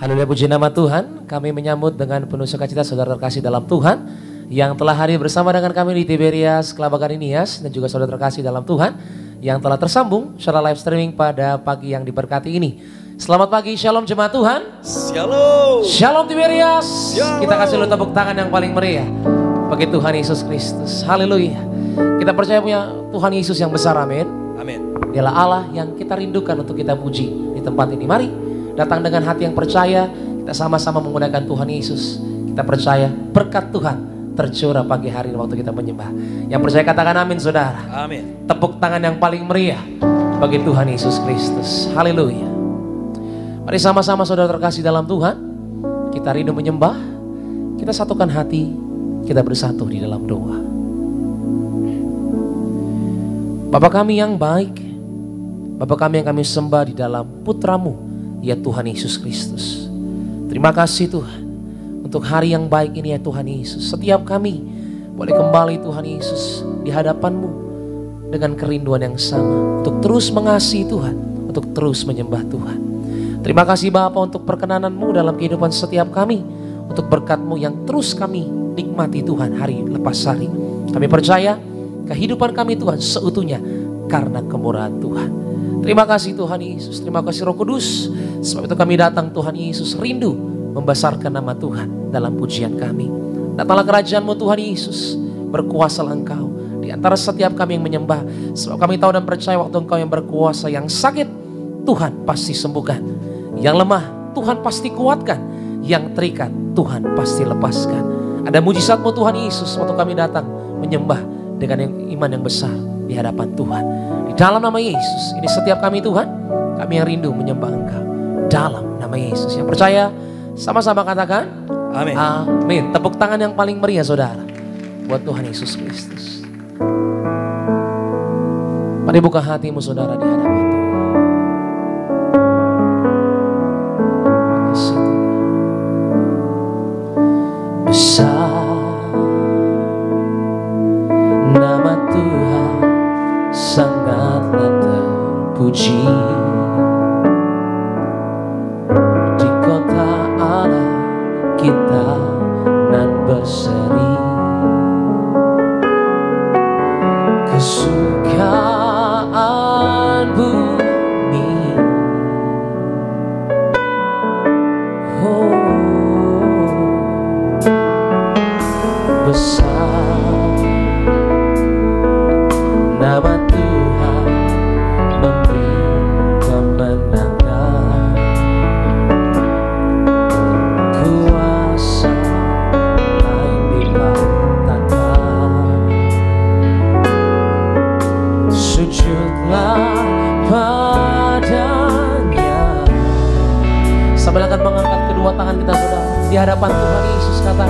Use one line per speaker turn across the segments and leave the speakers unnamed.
Haleluya, puji nama Tuhan. Kami menyambut dengan penuh sukacita saudara terkasih dalam Tuhan yang telah hadir bersama dengan kami di Tiberias Kelabakanias, dan juga saudara terkasih dalam Tuhan yang telah tersambung secara live streaming pada pagi yang diberkati ini. Selamat pagi, shalom jemaat Tuhan.
Shalom.
Shalom Tiberias.
Shalom.
Kita kasih lu tepuk tangan yang paling meriah bagi Tuhan Yesus Kristus. Haleluya. Kita percaya punya Tuhan Yesus yang besar, amin.
Amin.
Dialah Allah yang kita rindukan untuk kita puji di tempat ini. Mari datang dengan hati yang percaya, kita sama-sama menggunakan Tuhan Yesus. Kita percaya berkat Tuhan tercurah pagi hari waktu kita menyembah. Yang percaya katakan amin, saudara.
Amin.
Tepuk tangan yang paling meriah bagi Tuhan Yesus Kristus. Haleluya. Mari sama-sama saudara terkasih dalam Tuhan, kita rindu menyembah, kita satukan hati, kita bersatu di dalam doa. Bapa kami yang baik, Bapa kami yang kami sembah di dalam putramu, ya Tuhan Yesus Kristus. Terima kasih Tuhan untuk hari yang baik ini ya Tuhan Yesus. Setiap kami boleh kembali Tuhan Yesus di hadapan-Mu dengan kerinduan yang sama untuk terus mengasihi Tuhan, untuk terus menyembah Tuhan. Terima kasih Bapa untuk perkenanan-Mu dalam kehidupan setiap kami, untuk berkat-Mu yang terus kami nikmati Tuhan hari lepas hari. Kami percaya kehidupan kami Tuhan seutuhnya karena kemurahan Tuhan. Terima kasih Tuhan Yesus, terima kasih Roh Kudus. Sebab itu kami datang Tuhan Yesus rindu membesarkan nama Tuhan dalam pujian kami. Datanglah kerajaan-Mu Tuhan Yesus, berkuasalah Engkau di antara setiap kami yang menyembah. Sebab kami tahu dan percaya waktu Engkau yang berkuasa, yang sakit Tuhan pasti sembuhkan, yang lemah Tuhan pasti kuatkan, yang terikat Tuhan pasti lepaskan. Ada mujizat-Mu Tuhan Yesus waktu kami datang menyembah dengan iman yang besar di hadapan Tuhan. Di dalam nama Yesus, ini setiap kami Tuhan, kami yang rindu menyembah Engkau. Dalam nama Yesus, yang percaya sama-sama katakan
Amin.
amin. Tepuk tangan yang paling meriah saudara buat Tuhan Yesus Kristus. Mari buka hatimu saudara di hadapan Tuhan. Terima kasih Tuhan. Besar nama Tuhan, sangatlah terpuji. Di kota Allah kita nan berseri, kesukaan bumi. Oh, besar nama Tuhan, memberi kemenangan, kuasa lain dipatahkan. Sujudlah padanya. Sambil akan mengangkat kedua tangan kita saudara di hadapan Tuhan Yesus, kata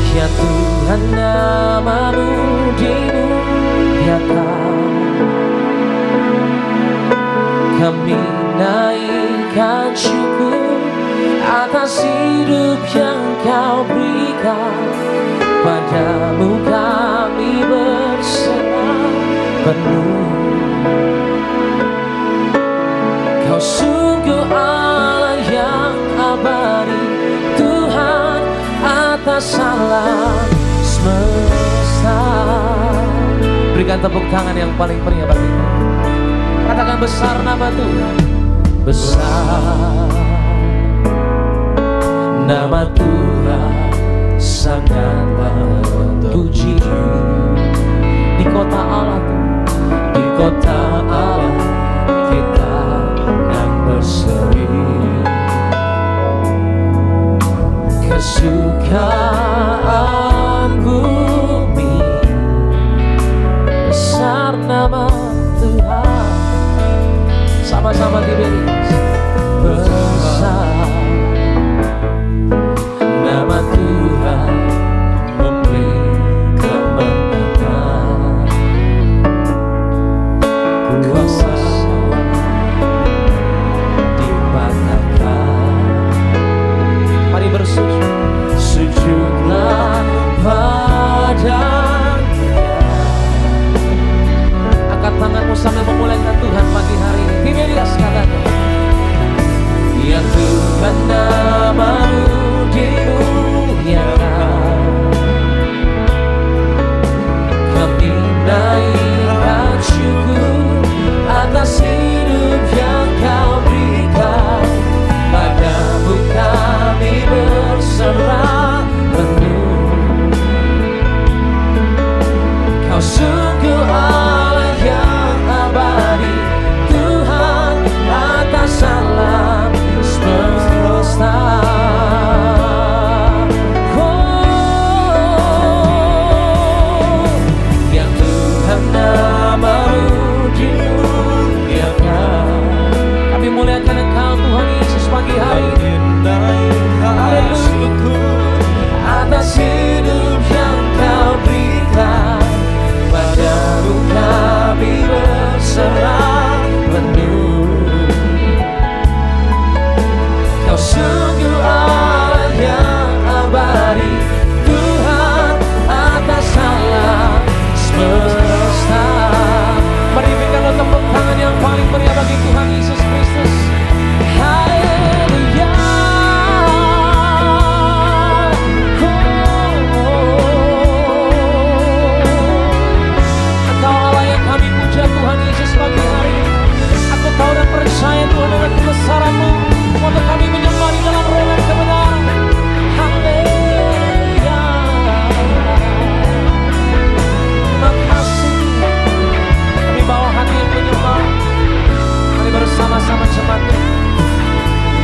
ya Tuhan, nama-Mu dimuliakan. Kami naikkan syukur atas hidup yang Kau berikan. Padamu kami berserah penuh. Kau sungguh Allah yang abadi, Tuhan atas alam semesta. Berikan tepuk tangan yang paling meriah bagi Tuhan. Katakan besar nama Tuhan, besar nama Tuhan, sangatlah terpuji. Di kota Allah, di kota Allah kita yang berseri, kesukaan bumi. Besar nama Tuhan, sama-sama Tiberias. Besar nama Tuhan, memberi kemenangan, pagi hari ini. Haleluya. Atas hidup yang Kau berikan, padamu kami berserah penuh. Kau sungguh Allah yang abadi, Tuhan atas alam semesta. Mari berikanlah tepuk tangan yang paling meriah bagi Tuhan Yesus Kristus. Haleluya. Engkau Allah yang kami puja Tuhan Yesus pagi hari ini. Aku tahu dan percaya Tuhan dengan kebesaran-Mu untuk kami menyembah di dalam roh dan kebenaran. Haleluya. Terima kasih. Kami bawa hati yang menyembah. Mari bersama-sama jemaat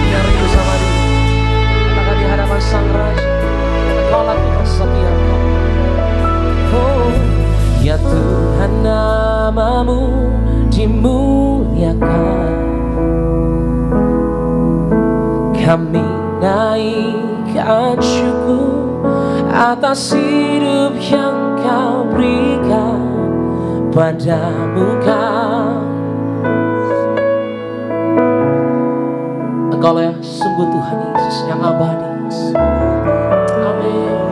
yang rindu sama Dia. Maka di hadapan Sang Raja, Engkaulah Tuhan setia. Oh, ya Tuhan, nama-Mu dimuliakan. Kami naikkan syukur atas hidup yang Kau berikan, padamu Engkau ya sungguh Tuhan Yesus yang abadi. Amin.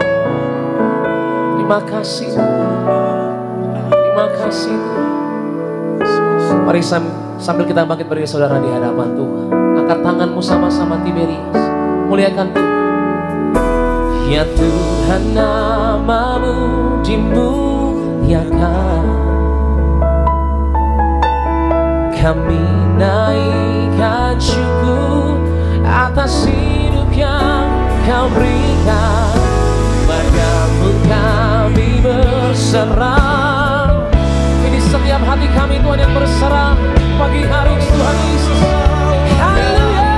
Terima kasih, terima kasih. Mari sambil kita bangkit berdiri saudara di hadapan Tuhan, angkat tanganmu sama-sama Tiberias, muliakan Tuhan. Ya Tuhan, nama-Mu dimuliakan. Kami naikkan syukur atas hidup yang Kau berikan, padamu kami berserah. Ini setiap hati kami Tuhan yang berserah pagi hari Tuhan Yesus. Haleluya.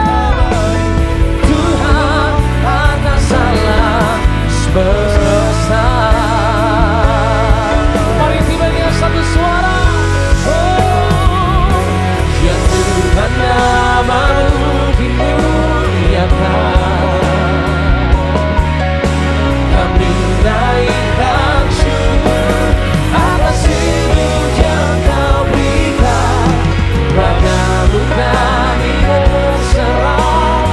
Tuhan atas alam semesta. Mari tiba-tiba satu suara. Ya Tuhan, nama-Mu dimuliakan. Kami naikkan syukur atas hidup yang Kau berikan, padamu kami berserah.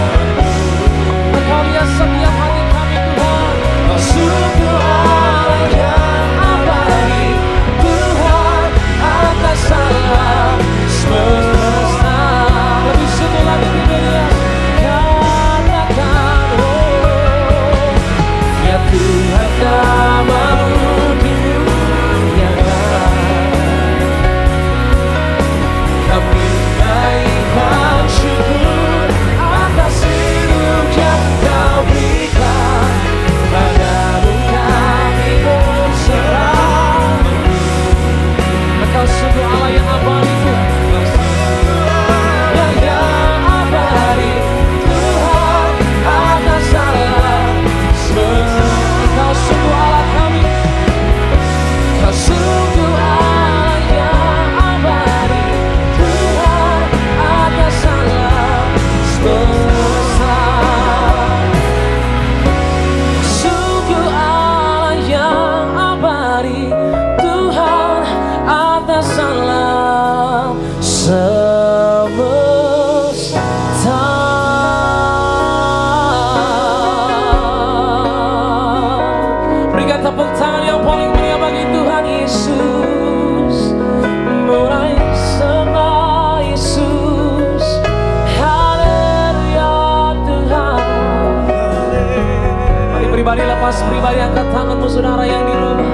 Engkau lihat setiap hati kami Tuhan. Kau sungguh Allah yang abadi, Tuhan atas alam semesta. Lebih sungguh lagi Tiberias, katakan oh, ya Tuhan, nama-Mu dimuliakan. Kami naikkan syukur atas hidup yang Kau berikan, padamu kami berserah. Engkau sungguh Allah yang abadi Tuhan. Yang abadi, Tuhan atas alam semesta. Engkau sungguh Allah kami. Engkau sungguh Allah yang abadi, Tuhan atas alam semesta. Sungguh Allah yang abadi, Tuhan atas alam semesta. Berikan tepuk tangan yang paling meriah bagi Tuhan Yesus. Mulai sembah Yesus. Haleluya Tuhan. Mari pribadi lepas pribadi, angkat tanganmu saudara yang di rumah.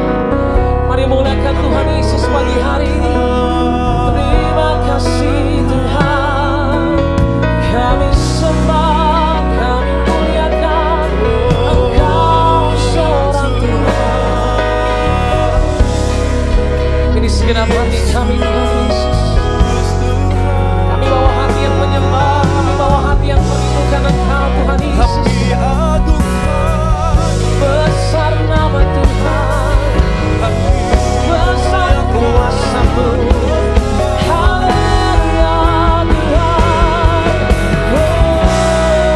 Mari muliakan Tuhan Yesus pagi hari ini. Terima kasih Tuhan. Kami sembah, kami muliakan Engkau seorang Tuhan. Ini segenap hati kami Tuhan Yesus. Kami bawa hati yang menyembah, kami bawa hati yang merindukan Engkau Tuhan Yesus. Besar nama Tuhan, besar kuasa-Mu. Haleluya Tuhan. Oh,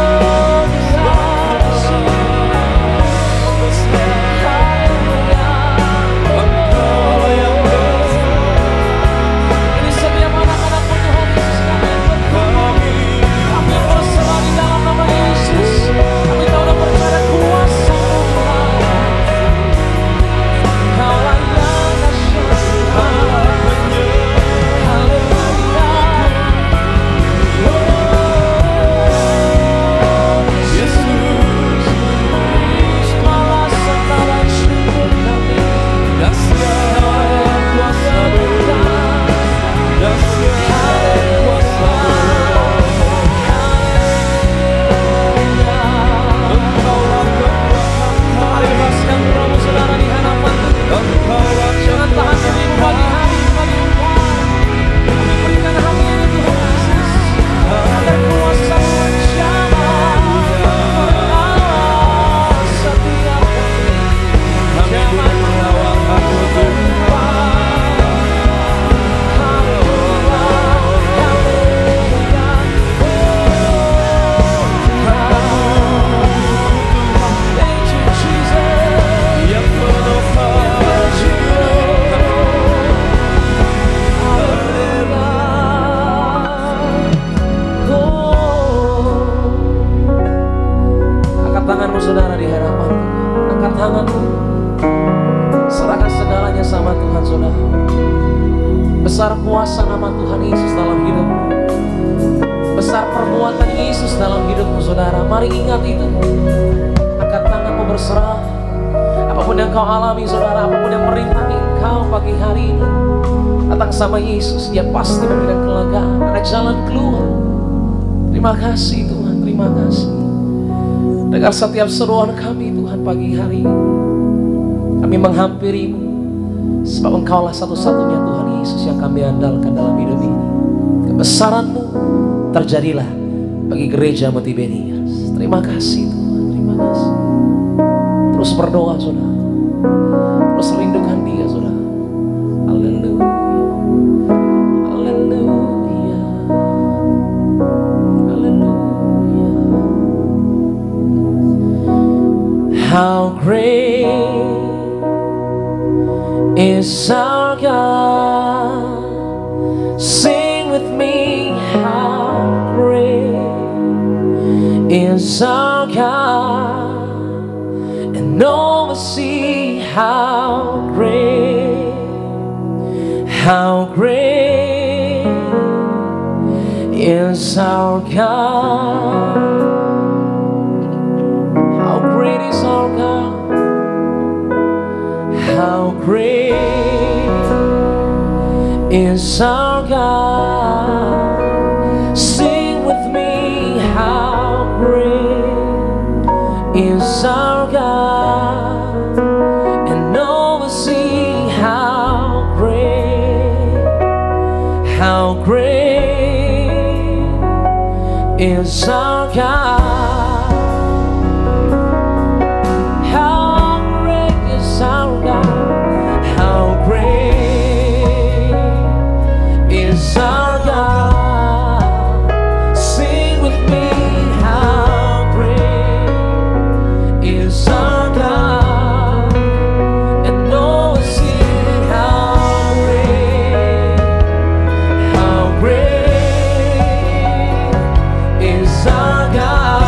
Besar kuasa nama Tuhan Yesus dalam hidupmu. Besar perbuatan Yesus dalam hidupmu, saudara. Mari ingat itu. Angkat tanganmu berserah. Apapun yang kau alami, saudara, apapun yang merintangi engkau pagi hari ini, datang sama Yesus. Dia pasti memberikan kelegaan. Ada jalan keluar. Terima kasih Tuhan, terima kasih. Dengar setiap seruan kami Tuhan pagi hari ini. Kami menghampirimu, sebab Engkaulah satu-satunya Tuhan Yesus yang kami andalkan dalam hidup ini. Kebesaran-Mu terjadilah bagi gereja Montibeniers. Terima kasih Tuhan, terima kasih. Terus berdoa saudara, terus rindukan Dia saudara. Haleluya, haleluya, haleluya. How great is our God. Sing with me, how great is our God, and all will see how great is our God. How great is our God. How great is our God. Sing with me, how great is our God, and all will see how great is our God.
Our God.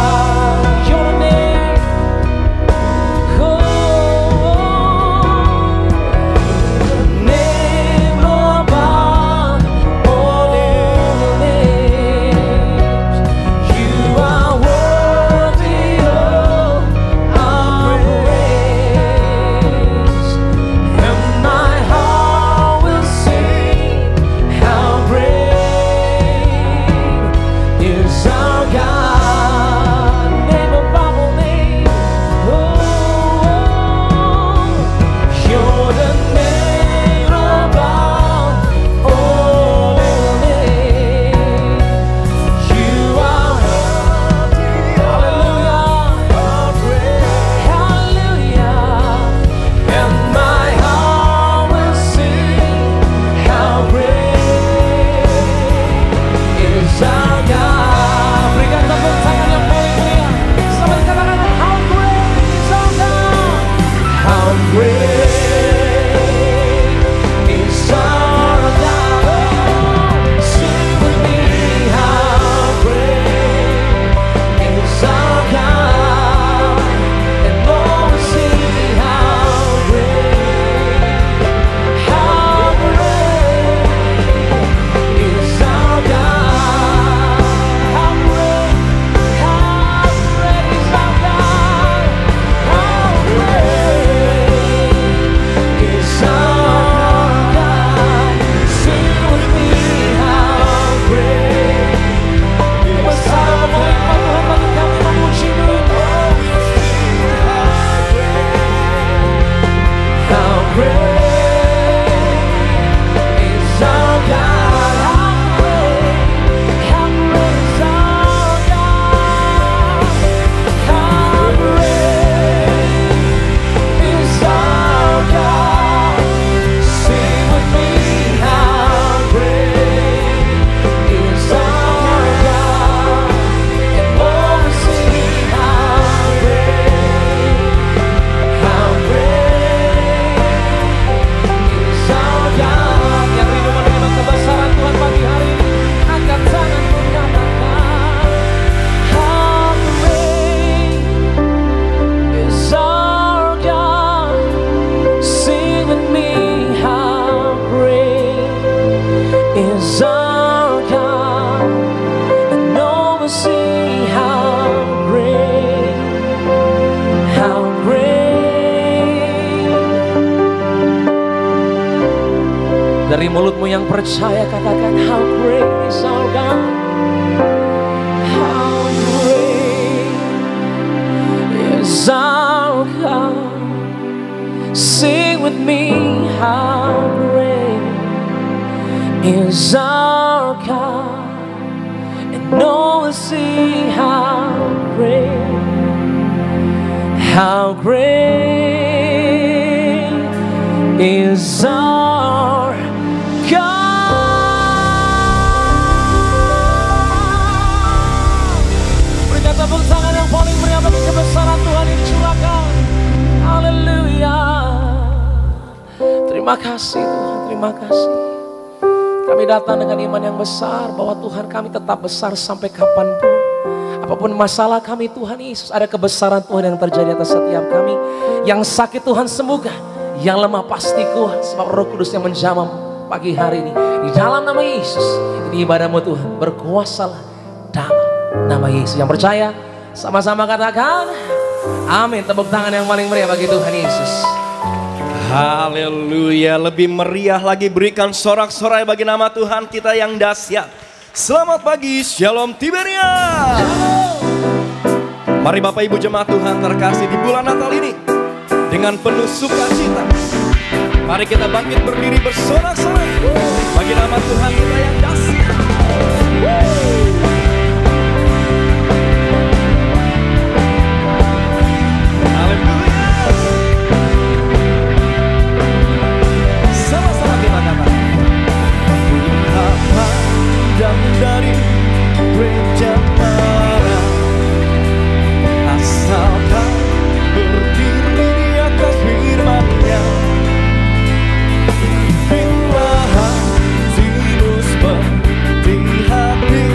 Dari mulutmu yang percaya katakan, how great is our God. How great is our God. Sing with me, how great is our God. And all will see how great is our God. Berikan tepuk tangan yang paling meriah bagi kebesaran Tuhan yang curahkan. Haleluya. Terima kasih Tuhan, terima kasih. Kami datang dengan iman yang besar bahwa Tuhan kami tetap besar sampai kapanpun. Apapun masalah kami Tuhan Yesus, ada kebesaran Tuhan yang terjadi atas setiap kami. Yang sakit Tuhan sembuhkan, yang lemah pasti kuat, sebab Roh Kudus yang menjamah pagi hari ini. Di dalam nama Yesus, ini ibadahmu Tuhan, berkuasalah dalam nama Yesus. Yang percaya, sama-sama katakan, amin. Tepuk tangan yang paling meriah bagi Tuhan Yesus.
Haleluya, lebih meriah lagi berikan sorak-sorai bagi nama Tuhan kita yang dahsyat. Selamat pagi, Shalom Tiberia. Mari Bapak Ibu jemaat Tuhan terkasih di bulan Natal ini, dengan penuh sukacita, mari kita bangkit berdiri bersorak-sorai bagi nama Tuhan kita yang dahsyat. Dari rencana asalkan berdiri di atas firman-Nya, bila hatimu seperti hati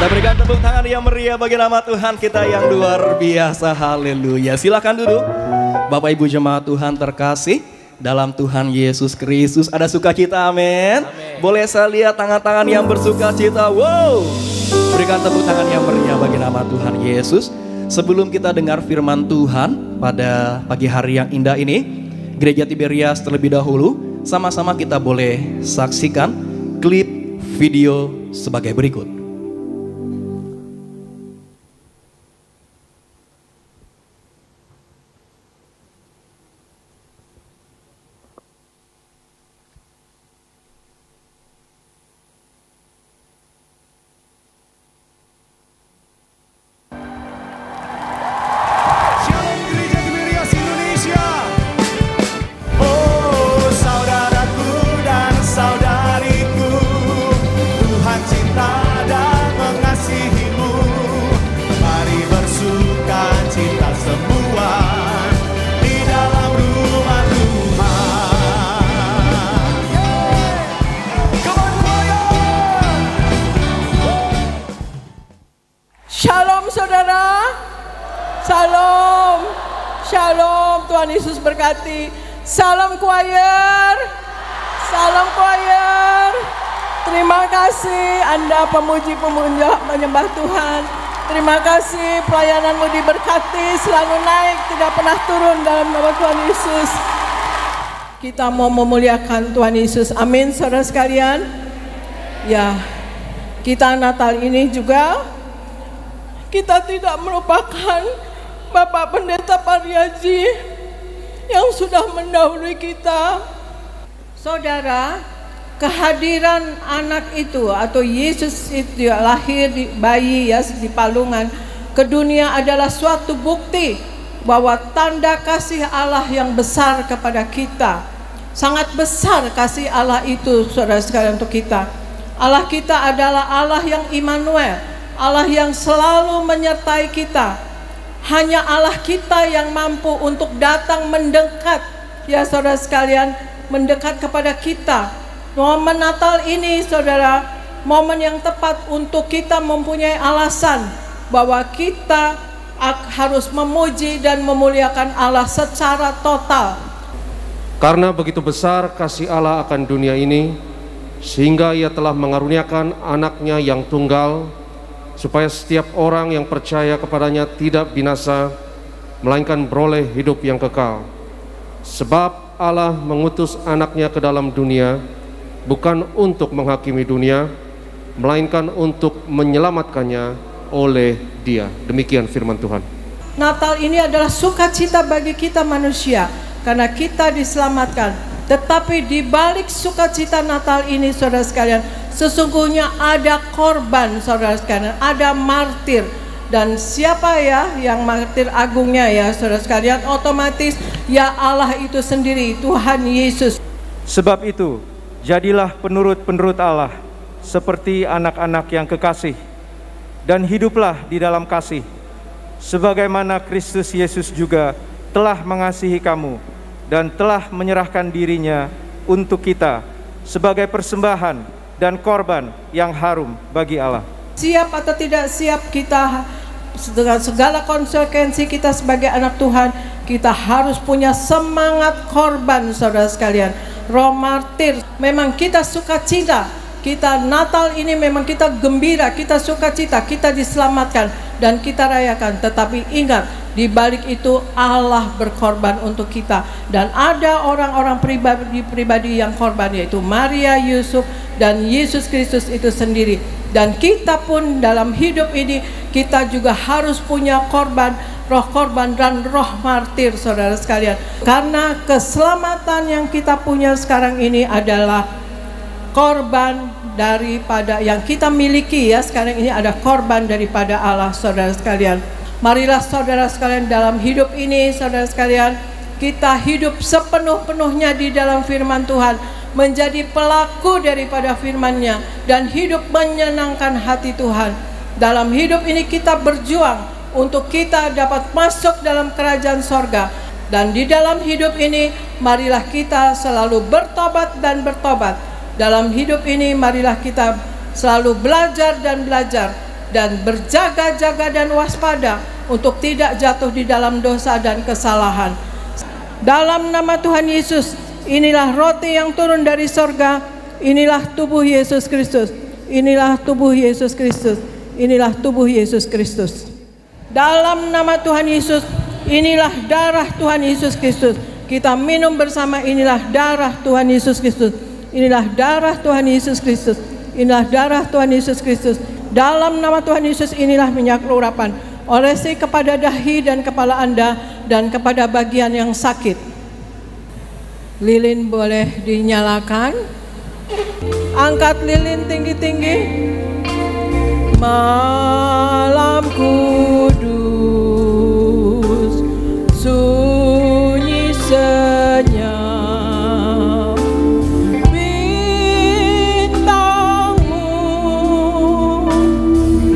Kita berikan tepuk tangan yang meriah bagi nama Tuhan kita yang luar biasa. Haleluya. Silakan duduk. Bapak Ibu jemaat Tuhan terkasih dalam Tuhan Yesus Kristus. Ada sukacita, amin. Boleh saya lihat tangan-tangan yang bersukacita. Wow. Berikan tepuk tangan yang meriah bagi nama Tuhan Yesus. Sebelum kita dengar firman Tuhan pada pagi hari yang indah ini, Gereja Tiberias terlebih dahulu, sama-sama kita boleh saksikan klip video sebagai berikut.
Shalom saudara, shalom, shalom, Tuhan Yesus berkati. Salam choir, salam choir. Terima kasih Anda pemuji-pemuji menyembah Tuhan. Terima kasih pelayananmu diberkati, selalu naik, tidak pernah turun dalam nama Tuhan Yesus. Kita mau memuliakan Tuhan Yesus, amin saudara sekalian. Ya, kita Natal ini juga kita tidak melupakan Bapak Pendeta Pariaji yang sudah mendahului kita. Saudara, kehadiran anak itu atau Yesus itu lahir di bayi ya di palungan ke dunia adalah suatu bukti bahwa tanda kasih Allah yang besar kepada kita. Sangat besar kasih Allah itu saudara sekalian untuk kita. Allah kita adalah Allah yang Immanuel, Allah yang selalu menyertai kita. Hanya Allah kita yang mampu untuk datang mendekat, ya saudara sekalian, mendekat kepada kita. Momen Natal ini saudara, momen yang tepat untuk kita mempunyai alasan bahwa kita harus memuji dan memuliakan Allah secara total.
Karena begitu besar kasih Allah akan dunia ini, sehingga Ia telah mengaruniakan anaknya yang tunggal, supaya setiap orang yang percaya kepadanya tidak binasa, melainkan beroleh hidup yang kekal. Sebab Allah mengutus anaknya ke dalam dunia, bukan untuk menghakimi dunia, melainkan untuk menyelamatkannya oleh Dia. Demikian firman Tuhan.
Natal ini adalah sukacita bagi kita manusia, karena kita diselamatkan. Tetapi di balik sukacita Natal ini saudara sekalian, sesungguhnya ada korban saudara sekalian, ada martir. Dan siapa ya yang martir agungnya ya saudara sekalian? Otomatis ya Allah itu sendiri, Tuhan Yesus.
Sebab itu jadilah penurut-penurut Allah seperti anak-anak yang kekasih, dan hiduplah di dalam kasih, sebagaimana Kristus Yesus juga telah mengasihi kamu dan telah menyerahkan dirinya untuk kita sebagai persembahan dan korban yang harum bagi Allah.
Siap atau tidak siap kita, dengan segala konsekuensi kita sebagai anak Tuhan, kita harus punya semangat korban saudara sekalian. Roh martir, memang kita sukacita, kita Natal ini memang kita gembira, kita sukacita, kita diselamatkan dan kita rayakan. Tetapi ingat, di balik itu Allah berkorban untuk kita. Dan ada orang-orang pribadi yang korban, yaitu Maria, Yusuf, dan Yesus Kristus itu sendiri. Dan kita pun dalam hidup ini, kita juga harus punya korban, roh korban dan roh martir saudara sekalian. Karena keselamatan yang kita punya sekarang ini adalah korban daripada yang kita miliki ya. Sekarang ini ada korban daripada Allah saudara sekalian. Marilah saudara sekalian dalam hidup ini saudara sekalian, kita hidup sepenuh-penuhnya di dalam firman Tuhan, menjadi pelaku daripada firman-Nya dan hidup menyenangkan hati Tuhan. Dalam hidup ini kita berjuang untuk kita dapat masuk dalam kerajaan sorga. Dan di dalam hidup ini marilah kita selalu bertobat dan bertobat. Dalam hidup ini marilah kita selalu belajar dan belajar. dan berjaga-jaga dan waspada untuk tidak jatuh di dalam dosa dan kesalahan. Dalam nama Tuhan Yesus, inilah roti yang turun dari sorga, inilah tubuh Yesus Kristus, inilah tubuh Yesus Kristus, inilah tubuh Yesus Kristus. Dalam nama Tuhan Yesus, inilah darah Tuhan Yesus Kristus. Kita minum bersama, inilah darah Tuhan Yesus Kristus, inilah darah Tuhan Yesus Kristus, inilah darah Tuhan Yesus Kristus. Dalam nama Tuhan Yesus, inilah minyak urapan. Olesi kepada dahi dan kepala Anda dan kepada bagian yang sakit. Lilin boleh dinyalakan. Angkat lilin tinggi-tinggi. Malam kudus, sunyi senyap, bintangmu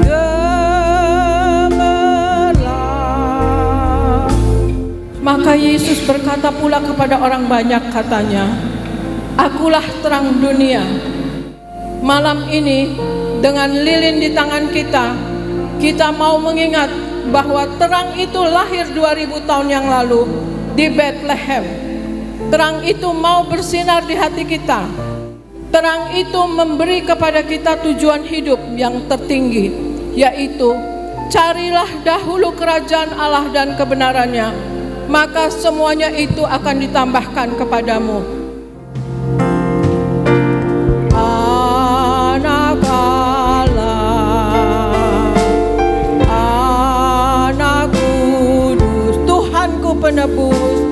gemerlap. Maka Yesus berkata pula kepada orang banyak, katanya, "Akulah terang dunia." Malam ini dengan lilin di tangan kita, kita mau mengingat bahwa terang itu lahir 2000 tahun yang lalu di Bethlehem. Terang itu mau bersinar di hati kita. Terang itu memberi kepada kita tujuan hidup yang tertinggi, yaitu carilah dahulu kerajaan Allah dan kebenarannya, maka semuanya itu akan ditambahkan kepadamu. Penebus, Tuhanku penebus.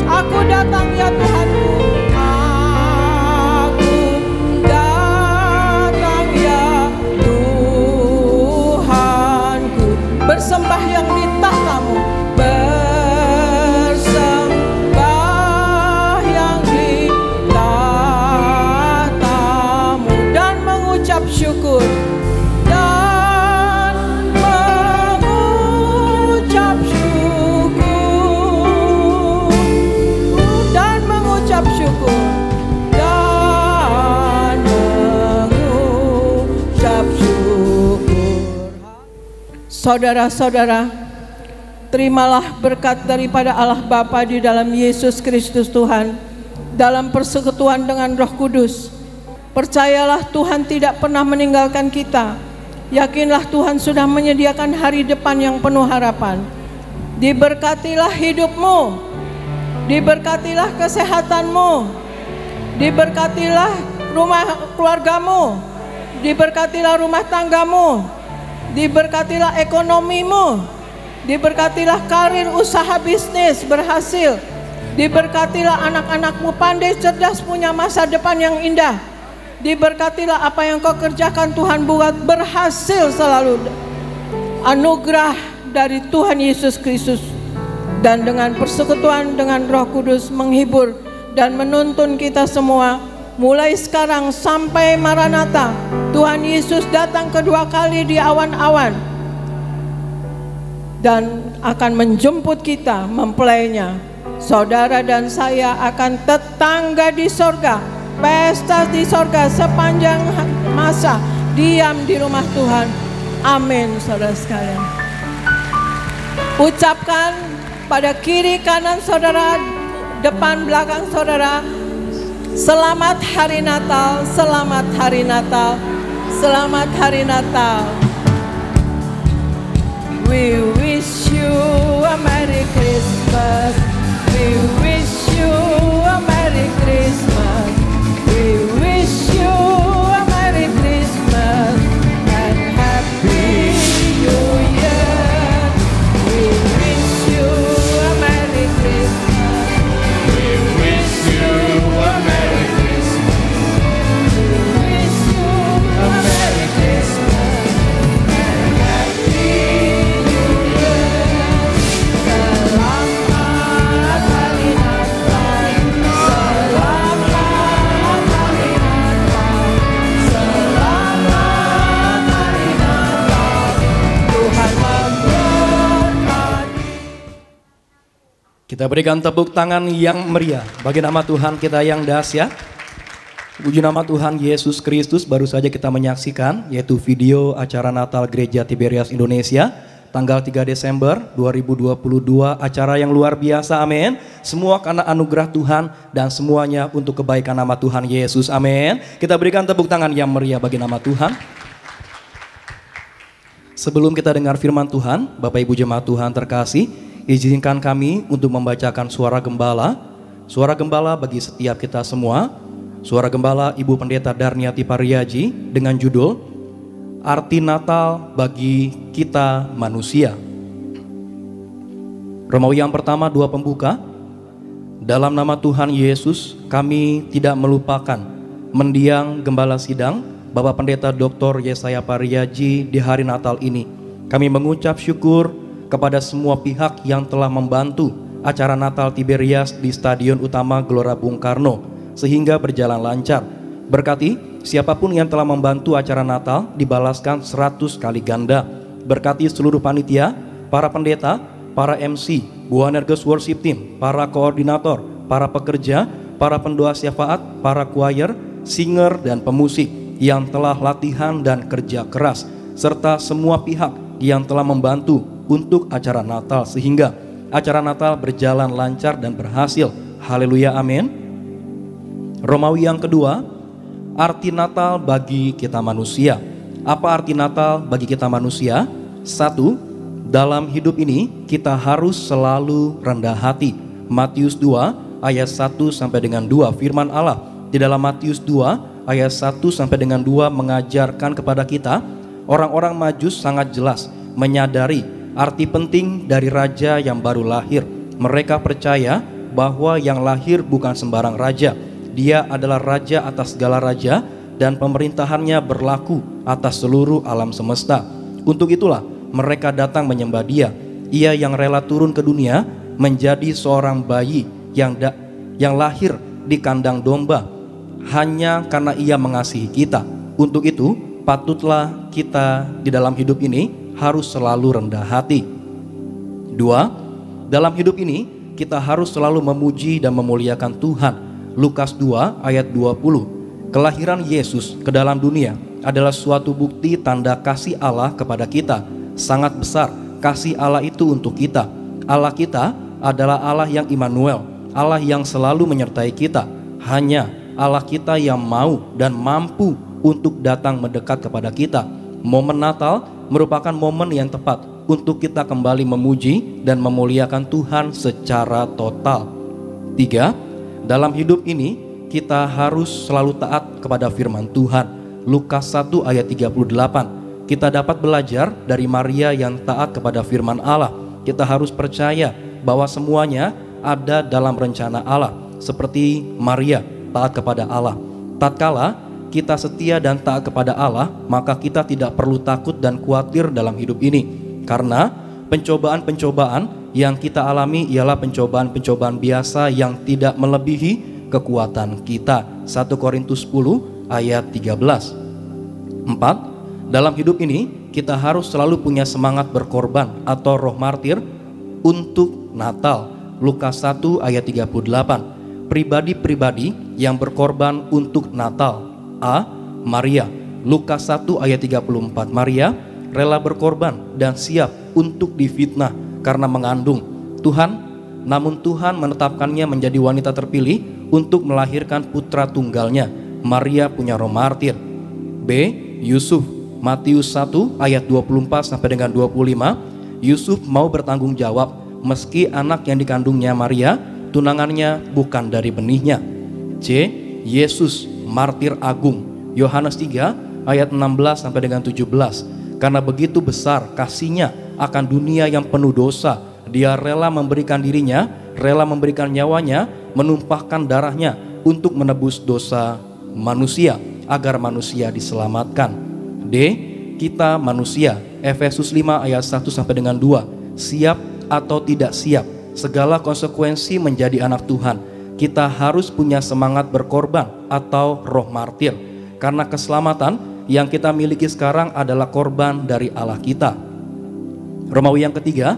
Aku datang ya Tuhanku, aku datang ya Tuhanku. Bersembahyang di tahtamu, bersembahyang di syukur dan mengucap syukur dan mengucap syukur dan mengucap syukur. Saudara-saudara, terimalah berkat daripada Allah Bapa di dalam Yesus Kristus Tuhan, dalam persekutuan dengan Roh Kudus. Percayalah, Tuhan tidak pernah meninggalkan kita. Yakinlah, Tuhan sudah menyediakan hari depan yang penuh harapan. Diberkatilah hidupmu, diberkatilah kesehatanmu, diberkatilah rumah keluargamu, diberkatilah rumah tanggamu, diberkatilah ekonomimu, diberkatilah karir usaha bisnis berhasil, diberkatilah anak-anakmu pandai cerdas punya masa depan yang indah. Diberkatilah apa yang kau kerjakan, Tuhan buat berhasil selalu. Anugerah dari Tuhan Yesus Kristus dan dengan persekutuan dengan Roh Kudus menghibur dan menuntun kita semua mulai sekarang sampai Maranatha. Tuhan Yesus datang kedua kali di awan-awan dan akan menjemput kita mempelainya. Saudara dan saya akan tetangga di sorga, pesta di sorga sepanjang masa diam di rumah Tuhan. Amin, saudara sekalian. Ucapkan pada kiri kanan saudara, depan belakang saudara, selamat hari Natal, selamat hari Natal, selamat hari Natal. We wish you a Merry Christmas. We wish you a Merry Christmas. We wish you a Merry Christmas and Happy New Year. We wish you a Merry Christmas. We wish you a Merry Christmas. We wish you a Merry Christmas and Happy New Year.
Kita berikan tepuk tangan yang meriah bagi nama Tuhan kita yang dahsyat. Puji nama Tuhan Yesus Kristus. Baru saja kita menyaksikan yaitu video acara Natal Gereja Tiberias Indonesia tanggal 3 Desember 2022. Acara yang luar biasa, amin. Semua karena anugerah Tuhan dan semuanya untuk kebaikan nama Tuhan Yesus, amin. Kita berikan tepuk tangan yang meriah bagi nama Tuhan. Sebelum kita dengar firman Tuhan, Bapak Ibu jemaat Tuhan terkasih, izinkan kami untuk membacakan suara gembala. Suara gembala bagi setiap kita semua. Suara gembala Ibu Pendeta Darniati Pariaji dengan judul Arti Natal bagi Kita Manusia. Romawi yang pertama 2 pembuka. Dalam nama Tuhan Yesus kami tidak melupakan mendiang Gembala Sidang Bapak Pendeta Dr. Yesaya Pariaji di hari Natal ini. Kami mengucap syukur kepada semua pihak yang telah membantu acara Natal Tiberias di Stadion Utama Gelora Bung Karno sehingga berjalan lancar. Berkati siapapun yang telah membantu acara Natal dibalaskan 100 kali ganda. Berkati seluruh panitia, para pendeta, para MC, Buanerges Worship Team, para koordinator, para pekerja, para pendoa syafaat, para choir, singer dan pemusik yang telah latihan dan kerja keras, serta semua pihak yang telah membantu untuk acara Natal sehingga acara Natal berjalan lancar dan berhasil. Haleluya, amin. Romawi yang kedua, arti Natal bagi kita manusia. Apa arti Natal bagi kita manusia? 1. Dalam hidup ini kita harus selalu rendah hati. Matius 2 ayat 1 sampai dengan 2 firman Allah di dalam Matius 2 ayat 1 sampai dengan 2 mengajarkan kepada kita, orang-orang Majus sangat jelas menyadari arti penting dari raja yang baru lahir. Mereka percaya bahwa yang lahir bukan sembarang raja. Dia adalah raja atas segala raja dan pemerintahannya berlaku atas seluruh alam semesta. Untuk itulah mereka datang menyembah dia. Ia yang rela turun ke dunia menjadi seorang bayi yang lahir di kandang domba hanya karena ia mengasihi kita. Untuk itu patutlah kita di dalam hidup ini harus selalu rendah hati. 2. Dalam hidup ini kita harus selalu memuji dan memuliakan Tuhan. Lukas 2 ayat 20. Kelahiran Yesus ke dalam dunia adalah suatu bukti tanda kasih Allah kepada kita. Sangat besar kasih Allah itu untuk kita. Allah kita adalah Allah yang Immanuel, Allah yang selalu menyertai kita. Hanya Allah kita yang mau dan mampu untuk datang mendekat kepada kita. Momen Natal merupakan momen yang tepat untuk kita kembali memuji dan memuliakan Tuhan secara total. 3. Dalam hidup ini kita harus selalu taat kepada firman Tuhan. Lukas 1 ayat 38. Kita dapat belajar dari Maria yang taat kepada firman Allah. Kita harus percaya bahwa semuanya ada dalam rencana Allah. Seperti Maria taat kepada Allah. Tatkala kita setia dan taat kepada Allah, maka kita tidak perlu takut dan khawatir dalam hidup ini. Karena pencobaan-pencobaan yang kita alami ialah pencobaan-pencobaan biasa yang tidak melebihi kekuatan kita. 1 Korintus 10 ayat 13. 4. Dalam hidup ini kita harus selalu punya semangat berkorban atau roh martir untuk Natal. Lukas 1 ayat 38. Pribadi-pribadi yang berkorban untuk Natal. A. Maria. Lukas 1 ayat 34. Maria rela berkorban dan siap untuk difitnah karena mengandung Tuhan, namun Tuhan menetapkannya menjadi wanita terpilih untuk melahirkan putra tunggalnya. Maria punya roh martir. B. Yusuf. Matius 1 ayat 24 sampai dengan 25. Yusuf mau bertanggung jawab meski anak yang dikandungnya Maria tunangannya bukan dari benihnya. C. Yesus martir agung. Yohanes 3 ayat 16 sampai dengan 17. Karena begitu besar kasihnya akan dunia yang penuh dosa, dia rela memberikan dirinya, rela memberikan nyawanya, menumpahkan darahnya untuk menebus dosa manusia agar manusia diselamatkan. D. Kita manusia. Efesus 5 ayat 1 sampai dengan 2. Siap atau tidak siap, segala konsekuensi menjadi anak Tuhan, kita harus punya semangat berkorban atau roh martir. Karena keselamatan yang kita miliki sekarang adalah korban dari Allah kita. Romawi yang ketiga,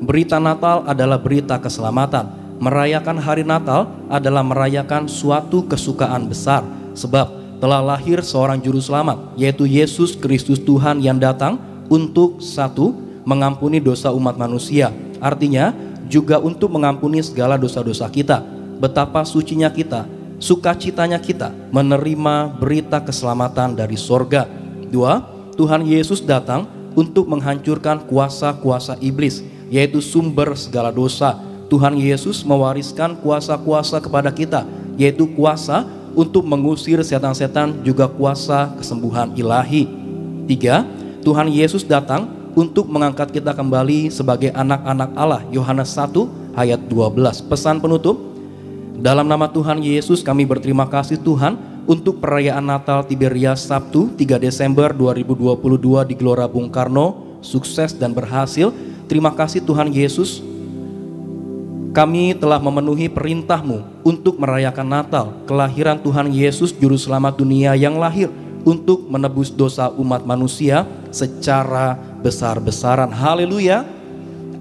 berita Natal adalah berita keselamatan. Merayakan hari Natal adalah merayakan suatu kesukaan besar, sebab telah lahir seorang juru selamat, yaitu Yesus Kristus Tuhan yang datang untuk satu, mengampuni dosa umat manusia. Artinya juga untuk mengampuni segala dosa-dosa kita. Betapa sucinya kita, sukacitanya kita menerima berita keselamatan dari sorga. Dua, Tuhan Yesus datang untuk menghancurkan kuasa-kuasa iblis, yaitu sumber segala dosa. Tuhan Yesus mewariskan kuasa-kuasa kepada kita, yaitu kuasa untuk mengusir setan-setan, juga kuasa kesembuhan ilahi. Tiga, Tuhan Yesus datang untuk mengangkat kita kembali sebagai anak-anak Allah. Yohanes 1 ayat 12. Pesan penutup, dalam nama Tuhan Yesus kami berterima kasih Tuhan untuk perayaan Natal Tiberias Sabtu 3 Desember 2022 di Gelora Bung Karno sukses dan berhasil. Terima kasih Tuhan Yesus, kami telah memenuhi perintah-Mu untuk merayakan Natal, kelahiran Tuhan Yesus Juru Selamat dunia yang lahir untuk menebus dosa umat manusia secara besar-besaran. Haleluya,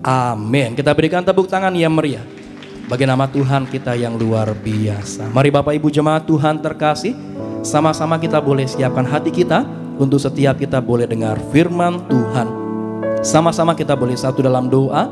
amin. Kita berikan tepuk tangan yang meriah bagi nama Tuhan kita yang luar biasa. Mari Bapak Ibu jemaat Tuhan terkasih, sama-sama kita boleh siapkan hati kita untuk setiap kita boleh dengar firman Tuhan. Sama-sama kita boleh satu dalam doa.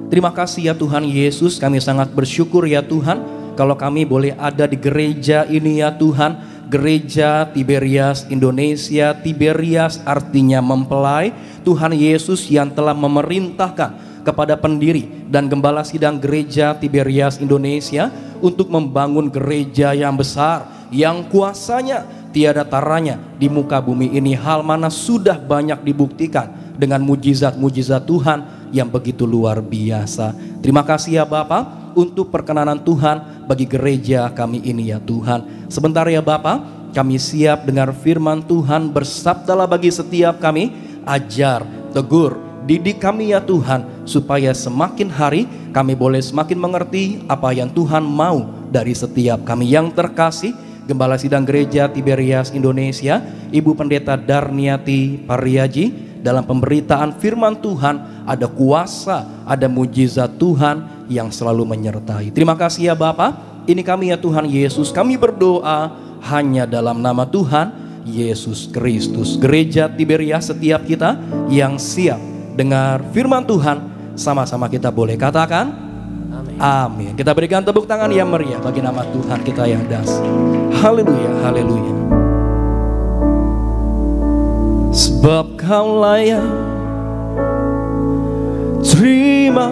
Terima kasih ya Tuhan Yesus, kami sangat bersyukur ya Tuhan kalau kami boleh ada di gereja ini ya Tuhan. Gereja Tiberias Indonesia. Tiberias artinya mempelai. Tuhan Yesus yang telah memerintahkan kepada pendiri dan gembala sidang gereja Tiberias Indonesia untuk membangun gereja yang besar, yang kuasanya tiada taranya di muka bumi ini. Hal mana sudah banyak dibuktikan dengan mujizat-mujizat Tuhan yang begitu luar biasa. Terima kasih ya Bapak untuk perkenanan Tuhan bagi gereja kami ini ya Tuhan. Sebentar ya Bapak, kami siap dengar firman Tuhan. Bersabdalah bagi setiap kami, ajar, tegur, didik kami ya Tuhan, supaya semakin hari kami boleh semakin mengerti apa yang Tuhan mau dari setiap kami. Yang terkasih, Gembala Sidang Gereja Tiberias Indonesia, Ibu Pendeta Darniati Pariaji, dalam pemberitaan firman Tuhan ada kuasa, ada mujizat Tuhan yang selalu menyertai. Terima kasih ya Bapak. Ini kami ya Tuhan Yesus, kami berdoa hanya dalam nama Tuhan Yesus Kristus. Gereja Tiberias, setiap kita yang siap dengar firman Tuhan, sama-sama kita boleh katakan amin. Kita berikan tepuk tangan yang meriah bagi nama Tuhan kita yang dahsyat. Haleluya, haleluya. Sebab Kau layak terima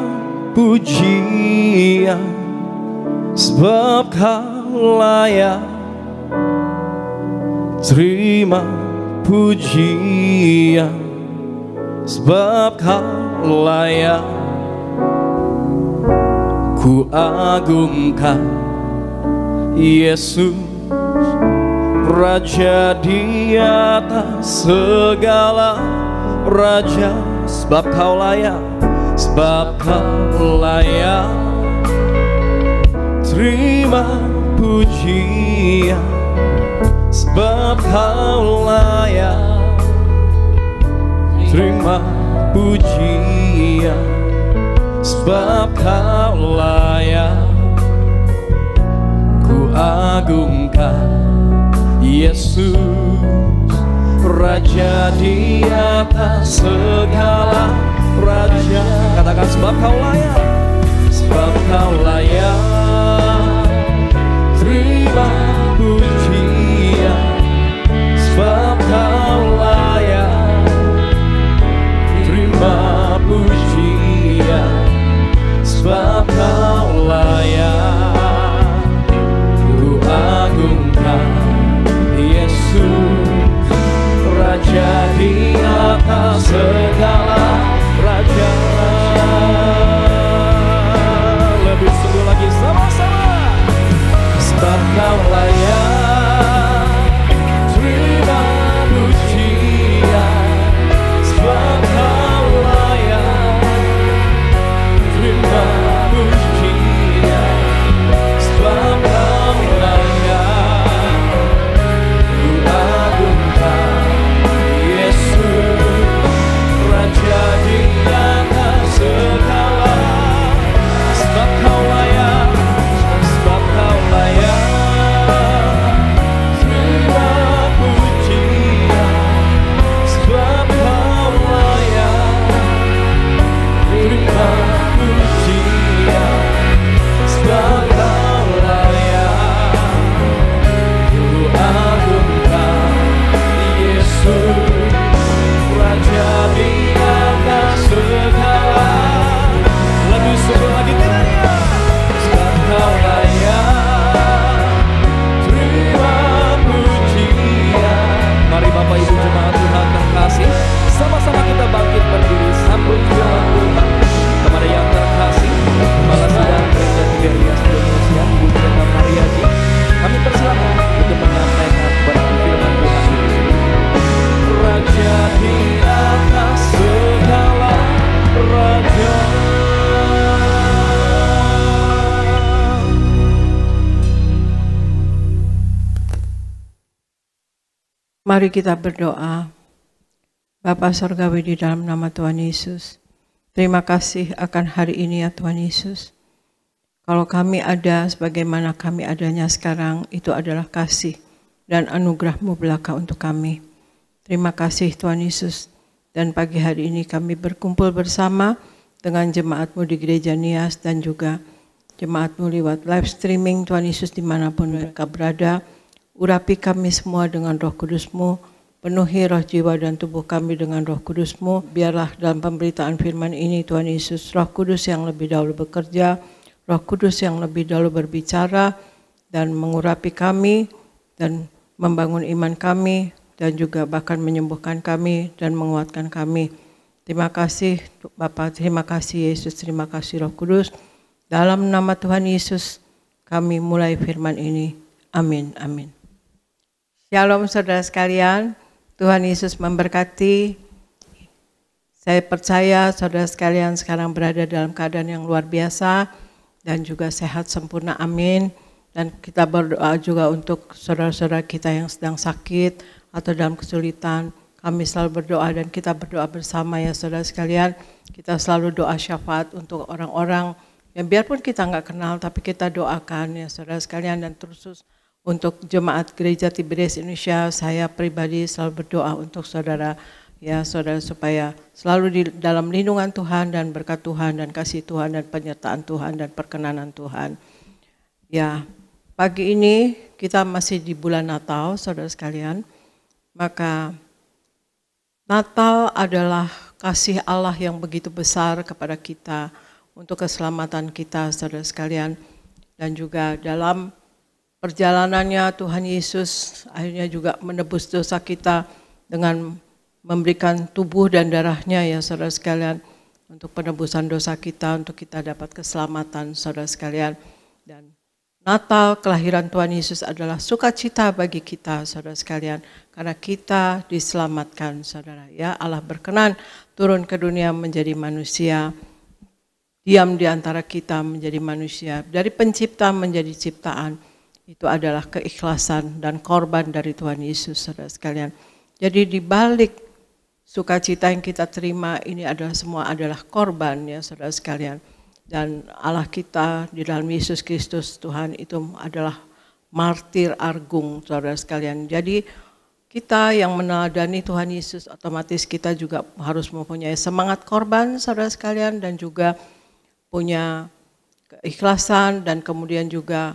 pujian, sebab Kau layak terima pujian, sebab Kau layak ku agungkan Yesus, Raja di atas segala raja. Sebab Kau layak, sebab Kau layak terima pujian, sebab Kau layak terima pujian, sebab Kau layak ku agungkan Yesus, Raja di atas segala raja. Katakan sebab Kau layak, sebab Kau layak terima pujian, sebab Kau layak terima pujian, sebab Kau layak ku agungkan Yesus, Raja di atas segala raja.
Mari kita berdoa. Bapa Surgawi, di dalam nama Tuhan Yesus, terima kasih akan hari ini ya Tuhan Yesus. Kalau kami ada sebagaimana kami adanya sekarang, itu adalah kasih dan anugerah-Mu belaka untuk kami. Terima kasih Tuhan Yesus. Dan pagi hari ini kami berkumpul bersama dengan jemaat-Mu di Gereja Nias dan juga jemaat-Mu lewat live streaming Tuhan Yesus dimanapun mereka berada. Urapi kami semua dengan Roh Kudus-Mu. Penuhi roh, jiwa, dan tubuh kami dengan Roh Kudus-Mu. Biarlah dalam pemberitaan firman ini Tuhan Yesus, Roh Kudus yang lebih dahulu bekerja, Roh Kudus yang lebih dahulu berbicara dan mengurapi kami dan membangun iman kami dan juga bahkan menyembuhkan kami dan menguatkan kami. Terima kasih Bapa, terima kasih Yesus, terima kasih Roh Kudus. Dalam nama Tuhan Yesus kami mulai firman ini. Amin, amin. Shalom saudara sekalian. Tuhan Yesus memberkati. Saya percaya saudara sekalian sekarang berada dalam keadaan yang luar biasa dan juga sehat sempurna, amin. Dan kita berdoa juga untuk saudara-saudara kita yang sedang sakit atau dalam kesulitan. Kami selalu berdoa dan kita berdoa bersama ya saudara sekalian. Kita selalu doa syafaat untuk orang-orang yang biarpun kita nggak kenal tapi kita doakan ya saudara sekalian. Dan terus untuk jemaat Gereja Tiberias Indonesia, saya pribadi selalu berdoa untuk saudara, ya saudara, supaya selalu di dalam lindungan Tuhan dan berkat Tuhan dan kasih Tuhan dan penyertaan Tuhan dan perkenanan Tuhan. Ya, pagi ini kita masih di bulan Natal, saudara sekalian. Maka Natal adalah kasih Allah yang begitu besar kepada kita untuk keselamatan kita, saudara sekalian. Dan juga dalam perjalanannya Tuhan Yesus akhirnya juga menebus dosa kita dengan memberikan tubuh dan darahnya ya saudara sekalian untuk penebusan dosa kita, untuk kita dapat keselamatan saudara sekalian. Dan Natal, kelahiran Tuhan Yesus adalah sukacita bagi kita saudara sekalian karena kita diselamatkan saudara ya. Allah berkenan turun ke dunia menjadi manusia, diam di antara kita menjadi manusia, dari pencipta menjadi ciptaan. Itu adalah keikhlasan dan korban dari Tuhan Yesus, saudara sekalian. Jadi di balik sukacita yang kita terima ini adalah semua adalah korban ya saudara sekalian. Dan Allah kita di dalam Yesus Kristus Tuhan itu adalah martir agung saudara sekalian. Jadi kita yang meneladani Tuhan Yesus otomatis kita juga harus mempunyai semangat korban saudara sekalian dan juga punya keikhlasan dan kemudian juga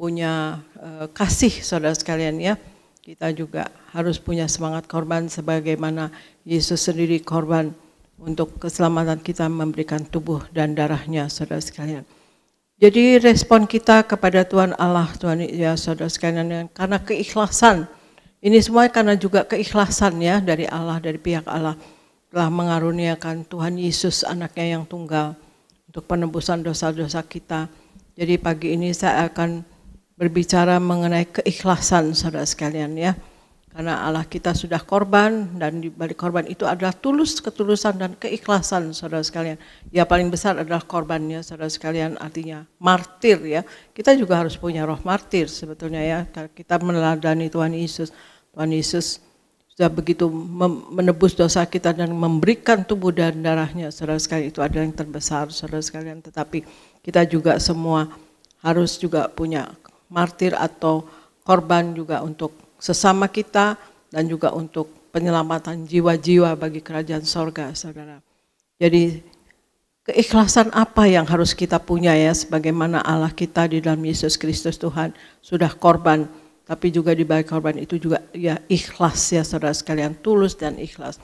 punya kasih saudara sekalian ya. Kita juga harus punya semangat korban sebagaimana Yesus sendiri korban untuk keselamatan kita memberikan tubuh dan darahnya saudara sekalian. Jadi respon kita kepada Tuhan Allah, Tuhan ya saudara sekalian, karena keikhlasan. Ini semua karena juga keikhlasan ya dari Allah, dari pihak Allah telah mengaruniakan Tuhan Yesus anaknya yang tunggal untuk penebusan dosa-dosa kita. Jadi pagi ini saya akan berbicara mengenai keikhlasan saudara sekalian ya. Karena Allah kita sudah korban dan di balik korban itu adalah ketulusan dan keikhlasan saudara sekalian. Ya paling besar adalah korbannya saudara sekalian, artinya martir ya. Kita juga harus punya roh martir sebetulnya ya. Kita meneladani Tuhan Yesus. Tuhan Yesus sudah begitu menebus dosa kita dan memberikan tubuh dan darahnya saudara sekalian. Itu adalah yang terbesar saudara sekalian. Tetapi kita juga semua harus juga punya martir atau korban juga untuk sesama kita dan juga untuk penyelamatan jiwa-jiwa bagi kerajaan sorga, saudara. Jadi keikhlasan apa yang harus kita punya ya, sebagaimana Allah kita di dalam Yesus Kristus Tuhan sudah korban, tapi juga di balik korban itu juga ya ikhlas ya saudara sekalian, tulus dan ikhlas.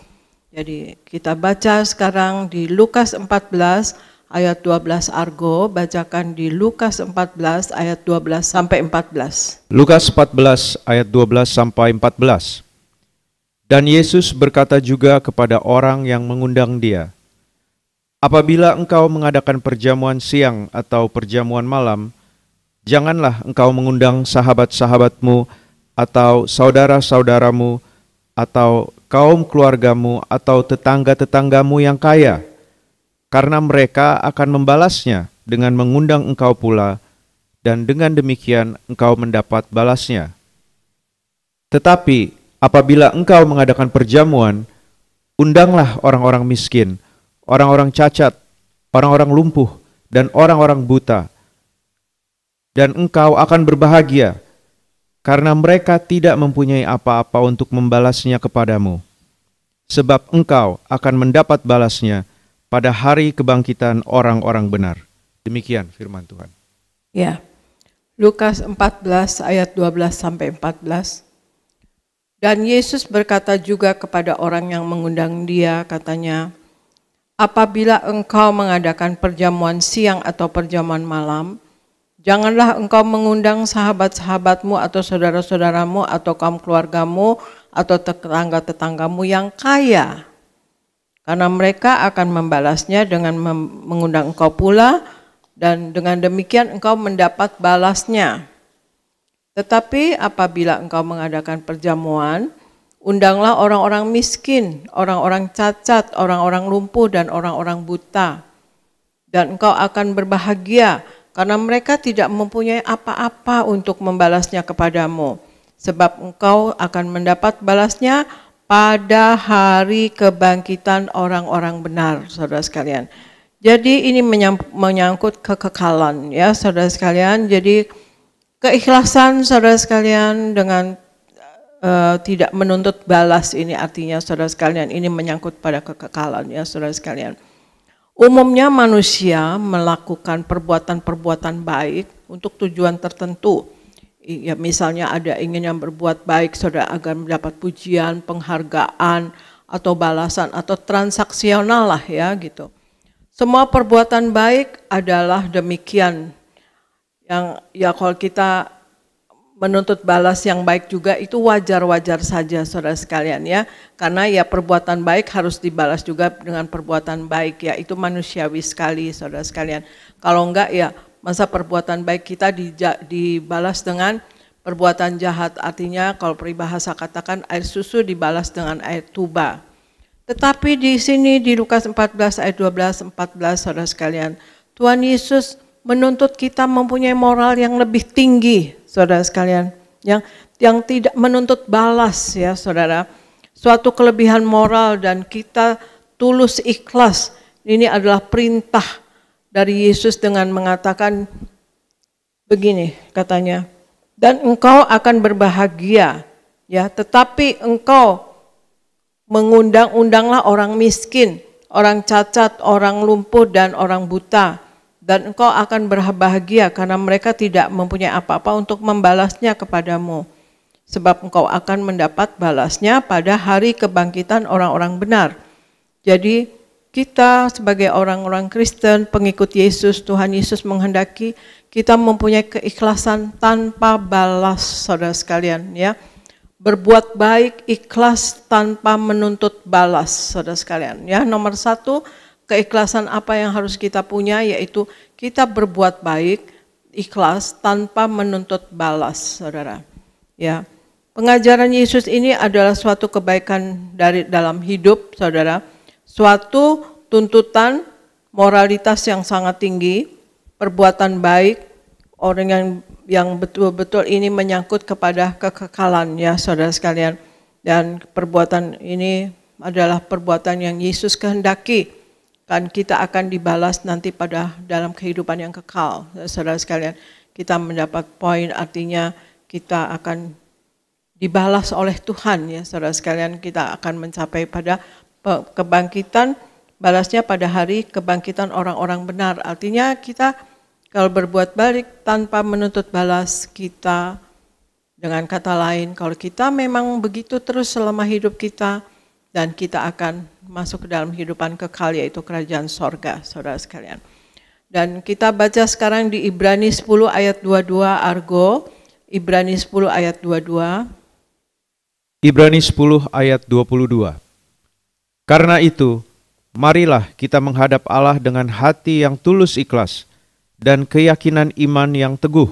Jadi kita baca sekarang di Lukas 14 ayat 12 Argo, bacakan di Lukas 14 ayat 12 sampai 14.
Lukas 14 ayat 12 sampai 14. Dan Yesus berkata juga kepada orang yang mengundang dia, apabila engkau mengadakan perjamuan siang atau perjamuan malam, janganlah engkau mengundang sahabat-sahabatmu atau saudara-saudaramu atau kaum keluargamu atau tetangga-tetanggamu yang kaya, karena mereka akan membalasnya dengan mengundang engkau pula, dan dengan demikian engkau mendapat balasnya. Tetapi apabila engkau mengadakan perjamuan, undanglah orang-orang miskin, orang-orang cacat, orang-orang lumpuh, dan orang-orang buta. Dan engkau akan berbahagia, karena mereka tidak mempunyai apa-apa untuk membalasnya kepadamu. Sebab engkau akan mendapat balasnya pada hari kebangkitan orang-orang benar. Demikian firman Tuhan.
Ya, Lukas 14 ayat 12 sampai 14. Dan Yesus berkata juga kepada orang yang mengundang dia, katanya, apabila engkau mengadakan perjamuan siang atau perjamuan malam, janganlah engkau mengundang sahabat-sahabatmu atau saudara-saudaramu atau kaum keluargamu atau tetangga-tetanggamu yang kaya. Karena mereka akan membalasnya dengan mengundang engkau pula, dan dengan demikian engkau mendapat balasnya. Tetapi apabila engkau mengadakan perjamuan, undanglah orang-orang miskin, orang-orang cacat, orang-orang lumpuh, dan orang-orang buta. Dan engkau akan berbahagia, karena mereka tidak mempunyai apa-apa untuk membalasnya kepadamu. Sebab engkau akan mendapat balasnya pada hari kebangkitan orang-orang benar, saudara sekalian. Jadi ini menyangkut kekekalan, ya saudara sekalian. Jadi keikhlasan saudara sekalian dengan tidak menuntut balas, ini artinya saudara sekalian, ini menyangkut pada kekekalan, ya saudara sekalian. Umumnya manusia melakukan perbuatan-perbuatan baik untuk tujuan tertentu. Ya, misalnya ada ingin yang berbuat baik saudara agar mendapat pujian, penghargaan, atau balasan, atau transaksional lah ya gitu. Semua perbuatan baik adalah demikian. Yang ya kalau kita menuntut balas yang baik juga itu wajar-wajar saja saudara sekalian ya. Karena ya perbuatan baik harus dibalas juga dengan perbuatan baik ya. Itu manusiawi sekali saudara sekalian. Kalau enggak ya masa perbuatan baik kita dibalas dengan perbuatan jahat. Artinya kalau peribahasa katakan air susu dibalas dengan air tuba. Tetapi di sini di Lukas 14 ayat 12-14 saudara sekalian, Tuhan Yesus menuntut kita mempunyai moral yang lebih tinggi, saudara sekalian, yang tidak menuntut balas ya saudara. Suatu kelebihan moral dan kita tulus ikhlas. Ini adalah perintah dari Yesus dengan mengatakan begini katanya, dan engkau akan berbahagia ya, tetapi engkau mengundang-undanglah orang miskin, orang cacat, orang lumpuh, dan orang buta. Dan engkau akan berbahagia karena mereka tidak mempunyai apa-apa untuk membalasnya kepadamu. Sebab engkau akan mendapat balasnya pada hari kebangkitan orang-orang benar. Jadi kita sebagai orang-orang Kristen, pengikut Yesus, Tuhan Yesus menghendaki kita mempunyai keikhlasan tanpa balas saudara sekalian ya. Berbuat baik, ikhlas tanpa menuntut balas, saudara sekalian. Ya, nomor satu, keikhlasan apa yang harus kita punya, yaitu kita berbuat baik, ikhlas tanpa menuntut balas, saudara. Ya, pengajaran Yesus ini adalah suatu kebaikan dari dalam hidup, saudara. Suatu tuntutan moralitas yang sangat tinggi, perbuatan baik, orang yang betul-betul ini menyangkut kepada kekekalan ya saudara sekalian. Dan perbuatan ini adalah perbuatan yang Yesus kehendaki. Kan kita akan dibalas nanti pada dalam kehidupan yang kekal. Saudara sekalian, kita mendapat poin artinya kita akan dibalas oleh Tuhan ya saudara sekalian. Kita akan mencapai pada kebangkitan, balasnya pada hari kebangkitan orang-orang benar. Artinya kita kalau berbuat baik tanpa menuntut balas, kita dengan kata lain, kalau kita memang begitu terus selama hidup kita, dan kita akan masuk ke dalam kehidupan kekal yaitu kerajaan sorga, saudara sekalian. Dan kita baca sekarang di Ibrani 10 ayat 22 Argo, Ibrani 10 ayat 22.
Ibrani 10 ayat 22. Karena itu, marilah kita menghadap Allah dengan hati yang tulus ikhlas, dan keyakinan iman yang teguh,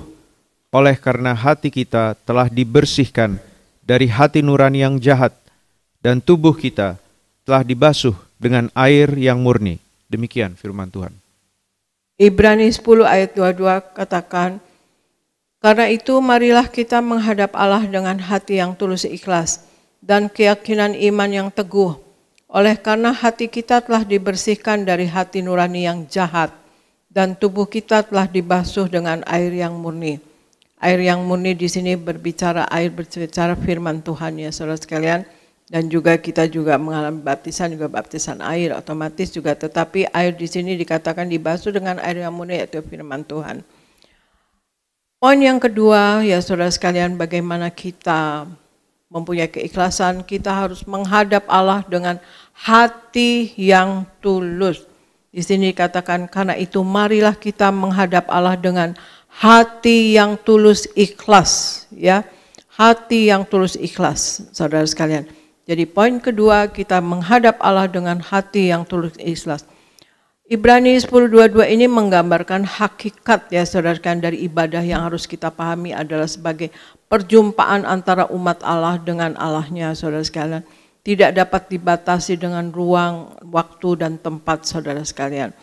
oleh karena hati kita telah dibersihkan dari hati nurani yang jahat, dan tubuh kita telah dibasuh dengan air yang murni. Demikian firman Tuhan.
Ibrani 10 ayat 22 katakan, karena itu marilah kita menghadap Allah dengan hati yang tulus ikhlas, dan keyakinan iman yang teguh. Oleh karena hati kita telah dibersihkan dari hati nurani yang jahat, dan tubuh kita telah dibasuh dengan air yang murni. Air yang murni di sini berbicara firman Tuhan ya saudara sekalian. Dan juga kita juga mengalami baptisan air otomatis juga, tetapi air di sini dikatakan dibasuh dengan air yang murni yaitu firman Tuhan. Poin yang kedua ya saudara sekalian, bagaimana kita mempunyai keikhlasan, kita harus menghadap Allah dengan hati yang tulus. Di sini dikatakan karena itu marilah kita menghadap Allah dengan hati yang tulus ikhlas ya. Hati yang tulus ikhlas saudara sekalian. Jadi poin kedua, kita menghadap Allah dengan hati yang tulus ikhlas. Ibrani 10:22 ini menggambarkan hakikat ya saudara sekalian dari ibadah yang harus kita pahami adalah sebagai perjumpaan antara umat Allah dengan Allahnya saudara sekalian. Tidak dapat dibatasi dengan ruang, waktu dan tempat saudara sekalian.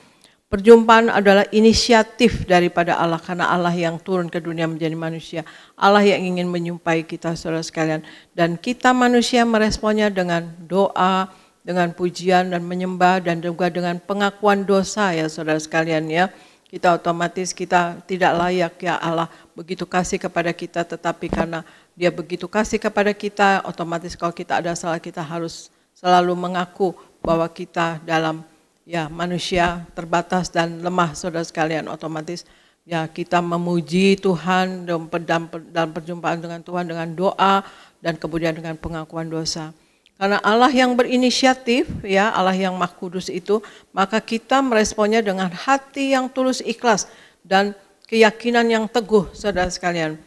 Perjumpaan adalah inisiatif daripada Allah karena Allah yang turun ke dunia menjadi manusia. Allah yang ingin menyumpai kita saudara sekalian. Dan kita manusia meresponnya dengan doa, dengan pujian dan menyembah dan juga dengan pengakuan dosa ya saudara sekalian ya. Kita otomatis kita tidak layak ya Allah begitu kasih kepada kita, tetapi karena Dia begitu kasih kepada kita, otomatis kalau kita ada salah kita harus selalu mengaku bahwa kita dalam ya manusia terbatas dan lemah saudara sekalian, otomatis ya kita memuji Tuhan dalam perjumpaan dengan Tuhan dengan doa dan kemudian dengan pengakuan dosa. Karena Allah yang berinisiatif ya, Allah yang Maha Kudus itu, maka kita meresponnya dengan hati yang tulus ikhlas dan keyakinan yang teguh saudara sekalian.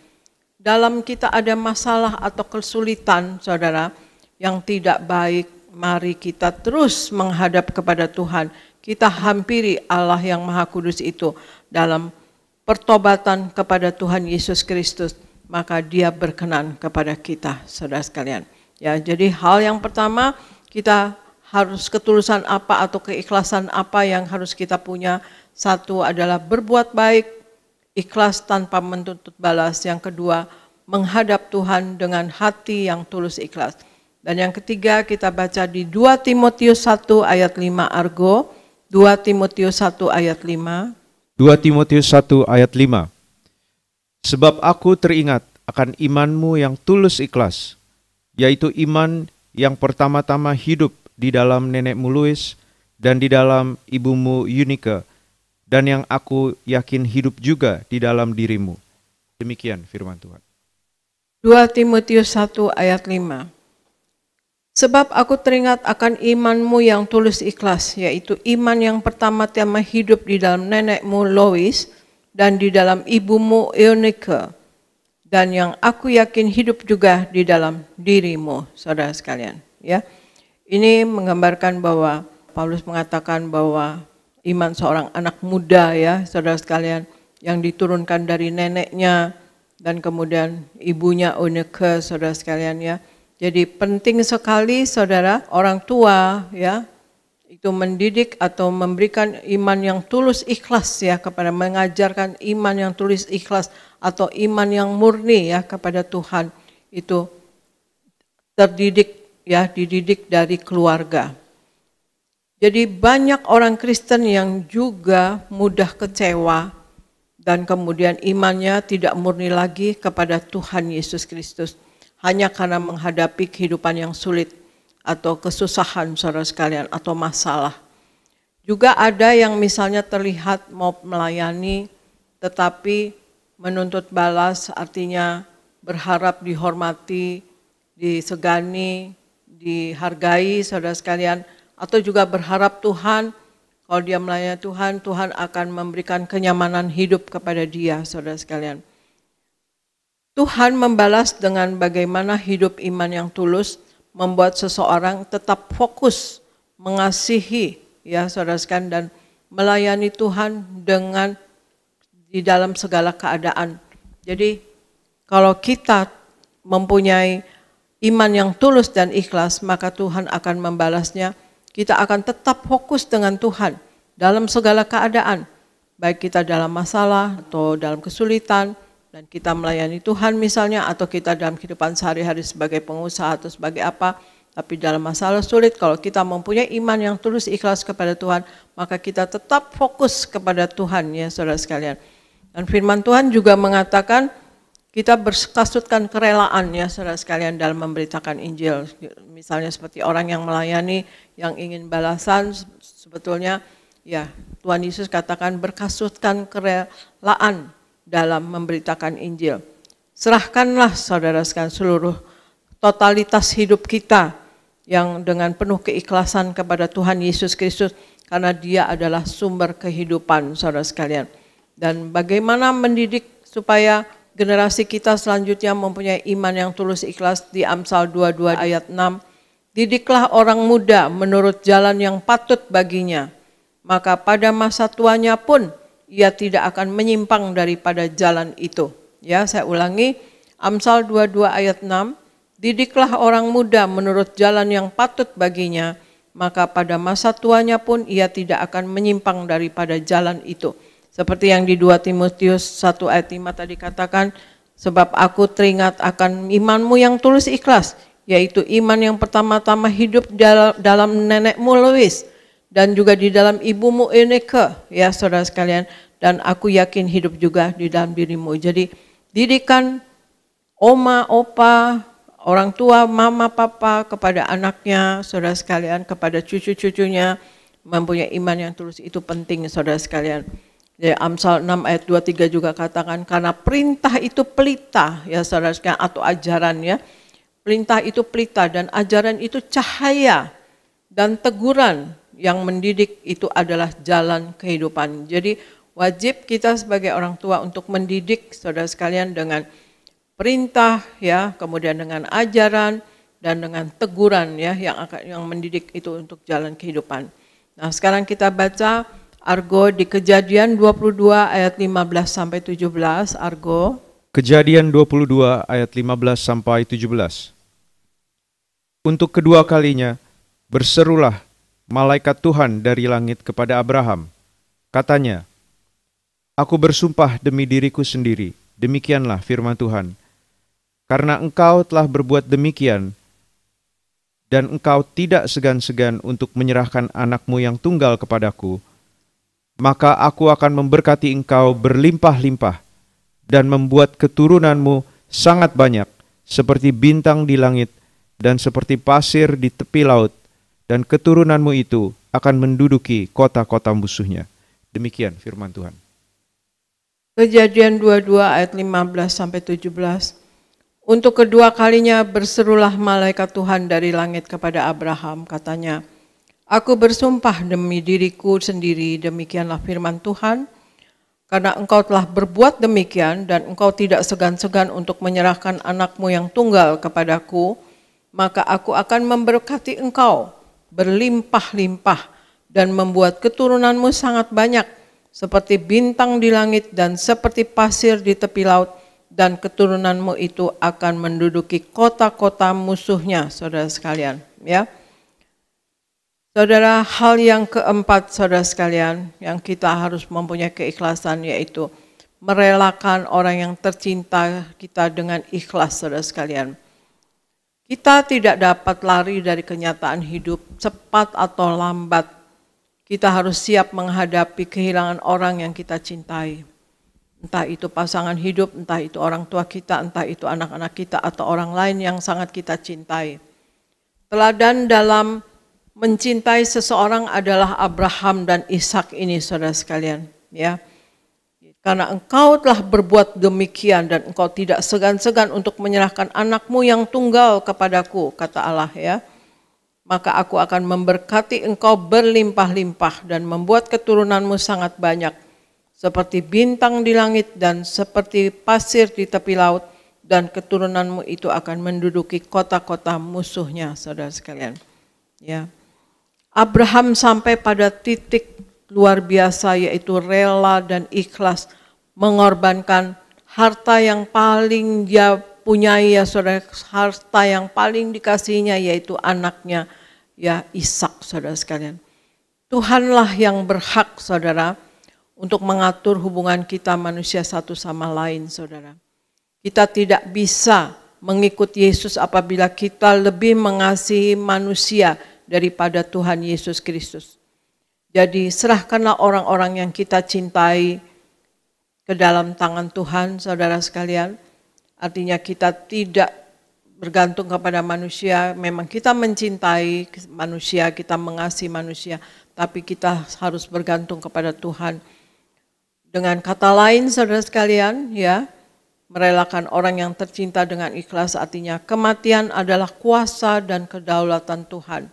Dalam kita ada masalah atau kesulitan saudara yang tidak baik, mari kita terus menghadap kepada Tuhan. Kita hampiri Allah yang Maha Kudus itu dalam pertobatan kepada Tuhan Yesus Kristus. Maka Dia berkenan kepada kita, saudara sekalian. Ya, jadi hal yang pertama, kita harus ketulusan apa atau keikhlasan apa yang harus kita punya. Satu adalah berbuat baik, ikhlas tanpa menuntut balas. Yang kedua, menghadap Tuhan dengan hati yang tulus ikhlas. Dan yang ketiga kita baca di 2 Timotius 1 ayat 5 Argo. 2 Timotius 1 ayat 5.
2 Timotius 1 ayat 5. Sebab aku teringat akan imanmu yang tulus ikhlas, yaitu iman yang pertama-tama hidup di dalam nenekmu Lois dan di dalam ibumu Eunike, dan yang aku yakin hidup juga di dalam dirimu. Demikian firman Tuhan.
2 Timotius 1 ayat 5. Sebab aku teringat akan imanmu yang tulus ikhlas, yaitu iman yang pertama-tama hidup di dalam nenekmu Lois dan di dalam ibumu Eunike, dan yang aku yakin hidup juga di dalam dirimu, saudara sekalian. Ya, ini menggambarkan bahwa Paulus mengatakan bahwa iman seorang anak muda ya, saudara sekalian, yang diturunkan dari neneknya dan kemudian ibunya Eunike, saudara sekalian ya. Jadi penting sekali saudara, orang tua ya, itu mendidik atau memberikan iman yang tulus ikhlas ya, kepada mengajarkan iman yang tulus ikhlas atau iman yang murni ya kepada Tuhan. Itu terdidik ya, dididik dari keluarga. Jadi banyak orang Kristen yang juga mudah kecewa dan kemudian imannya tidak murni lagi kepada Tuhan Yesus Kristus. Hanya karena menghadapi kehidupan yang sulit atau kesusahan saudara sekalian atau masalah. Juga ada yang misalnya terlihat mau melayani tetapi menuntut balas, artinya berharap dihormati, disegani, dihargai saudara sekalian, atau juga berharap Tuhan, kalau dia melayani Tuhan, Tuhan akan memberikan kenyamanan hidup kepada dia saudara sekalian. Tuhan membalas dengan bagaimana hidup iman yang tulus membuat seseorang tetap fokus mengasihi ya saudara sekalian dan melayani Tuhan dengan di dalam segala keadaan. Jadi kalau kita mempunyai iman yang tulus dan ikhlas, maka Tuhan akan membalasnya. Kita akan tetap fokus dengan Tuhan dalam segala keadaan, baik kita dalam masalah atau dalam kesulitan, dan kita melayani Tuhan misalnya, atau kita dalam kehidupan sehari-hari sebagai pengusaha atau sebagai apa, tapi dalam masalah sulit, kalau kita mempunyai iman yang tulus ikhlas kepada Tuhan, maka kita tetap fokus kepada Tuhan ya saudara sekalian. Dan firman Tuhan juga mengatakan kita berkasutkan kerelaan ya saudara sekalian dalam memberitakan Injil. Misalnya seperti orang yang melayani, yang ingin balasan, sebetulnya ya Tuhan Yesus katakan berkasutkan kerelaan dalam memberitakan Injil. Serahkanlah saudara sekalian seluruh totalitas hidup kita yang dengan penuh keikhlasan kepada Tuhan Yesus Kristus, karena Dia adalah sumber kehidupan saudara sekalian. Dan bagaimana mendidik supaya generasi kita selanjutnya mempunyai iman yang tulus ikhlas, di Amsal 22 ayat 6. Didiklah orang muda menurut jalan yang patut baginya, maka pada masa tuanya pun ia tidak akan menyimpang daripada jalan itu. Ya, saya ulangi, Amsal 22 ayat 6. Didiklah orang muda menurut jalan yang patut baginya, maka pada masa tuanya pun ia tidak akan menyimpang daripada jalan itu. Seperti yang di 2 Timotius 1 ayat 5 tadi katakan, sebab aku teringat akan imanmu yang tulus ikhlas, yaitu iman yang pertama-tama hidup dalam nenekmu Lois, dan juga di dalam ibumu Eunike, ya saudara sekalian, dan aku yakin hidup juga di dalam dirimu. Jadi didikan oma, opa, orang tua, mama, papa kepada anaknya, saudara sekalian, kepada cucu-cucunya, mempunyai iman yang tulus itu penting saudara sekalian. Jadi Amsal 6 ayat 23 juga katakan, karena perintah itu pelita, ya saudara sekalian, atau ajaran ya. Perintah itu pelita dan ajaran itu cahaya, dan teguran yang mendidik itu adalah jalan kehidupan. Jadi wajib kita sebagai orang tua untuk mendidik saudara sekalian dengan perintah ya, kemudian dengan ajaran dan dengan teguran ya, yang mendidik itu untuk jalan kehidupan. Nah, sekarang kita baca Argo di Kejadian 22 ayat 15 sampai 17, Argo.
Kejadian 22 ayat 15 sampai 17. Untuk kedua kalinya berserulah malaikat Tuhan dari langit kepada Abraham. Katanya, aku bersumpah demi diriku sendiri, demikianlah firman Tuhan. Karena engkau telah berbuat demikian, dan engkau tidak segan-segan untuk menyerahkan anakmu yang tunggal kepadaku, maka aku akan memberkati engkau berlimpah-limpah, dan membuat keturunanmu sangat banyak, seperti bintang di langit, dan seperti pasir di tepi laut, dan keturunanmu itu akan menduduki kota-kota musuhnya. Demikian firman Tuhan.
Kejadian 22 ayat 15 sampai 17. Untuk kedua kalinya berserulah malaikat Tuhan dari langit kepada Abraham, katanya, aku bersumpah demi diriku sendiri, demikianlah firman Tuhan, karena engkau telah berbuat demikian dan engkau tidak segan-segan untuk menyerahkan anakmu yang tunggal kepadaku, maka aku akan memberkati engkau berlimpah-limpah dan membuat keturunanmu sangat banyak, seperti bintang di langit dan seperti pasir di tepi laut, dan keturunanmu itu akan menduduki kota-kota musuhnya, saudara sekalian. Ya, saudara, hal yang keempat, saudara sekalian, yang kita harus mempunyai keikhlasan, yaitu merelakan orang yang tercinta kita dengan ikhlas, saudara sekalian. Kita tidak dapat lari dari kenyataan hidup, cepat atau lambat. Kita harus siap menghadapi kehilangan orang yang kita cintai. Entah itu pasangan hidup, entah itu orang tua kita, entah itu anak-anak kita, atau orang lain yang sangat kita cintai. Teladan dalam mencintai seseorang adalah Abraham dan Ishak ini, saudara sekalian. Ya, karena engkau telah berbuat demikian dan engkau tidak segan-segan untuk menyerahkan anakmu yang tunggal kepadaku, kata Allah ya. Maka aku akan memberkati engkau berlimpah-limpah dan membuat keturunanmu sangat banyak, seperti bintang di langit dan seperti pasir di tepi laut, dan keturunanmu itu akan menduduki kota-kota musuhnya, saudara sekalian. Ya, Abraham sampai pada titik luar biasa, yaitu rela dan ikhlas mengorbankan harta yang paling dia punyai, ya saudara, harta yang paling dikasihinya, yaitu anaknya ya Ishak, saudara sekalian. Tuhanlah yang berhak, saudara, untuk mengatur hubungan kita manusia satu sama lain, saudara. Kita tidak bisa mengikut Yesus apabila kita lebih mengasihi manusia daripada Tuhan Yesus Kristus. Jadi serahkanlah orang-orang yang kita cintai ke dalam tangan Tuhan, saudara sekalian. Artinya kita tidak bergantung kepada manusia. Memang kita mencintai manusia, kita mengasihi manusia, tapi kita harus bergantung kepada Tuhan. Dengan kata lain, saudara sekalian, ya, merelakan orang yang tercinta dengan ikhlas, artinya kematian adalah kuasa dan kedaulatan Tuhan.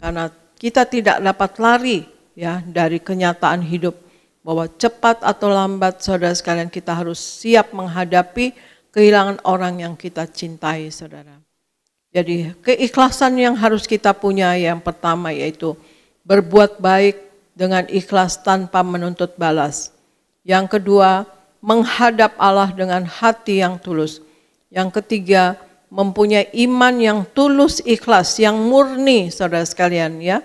Karena kita tidak dapat lari, ya, dari kenyataan hidup bahwa cepat atau lambat, saudara sekalian, kita harus siap menghadapi kehilangan orang yang kita cintai, saudara. Jadi keikhlasan yang harus kita punya yang pertama yaitu berbuat baik dengan ikhlas tanpa menuntut balas. Yang kedua, menghadap Allah dengan hati yang tulus. Yang ketiga, mempunyai iman yang tulus, ikhlas, yang murni, saudara sekalian, ya,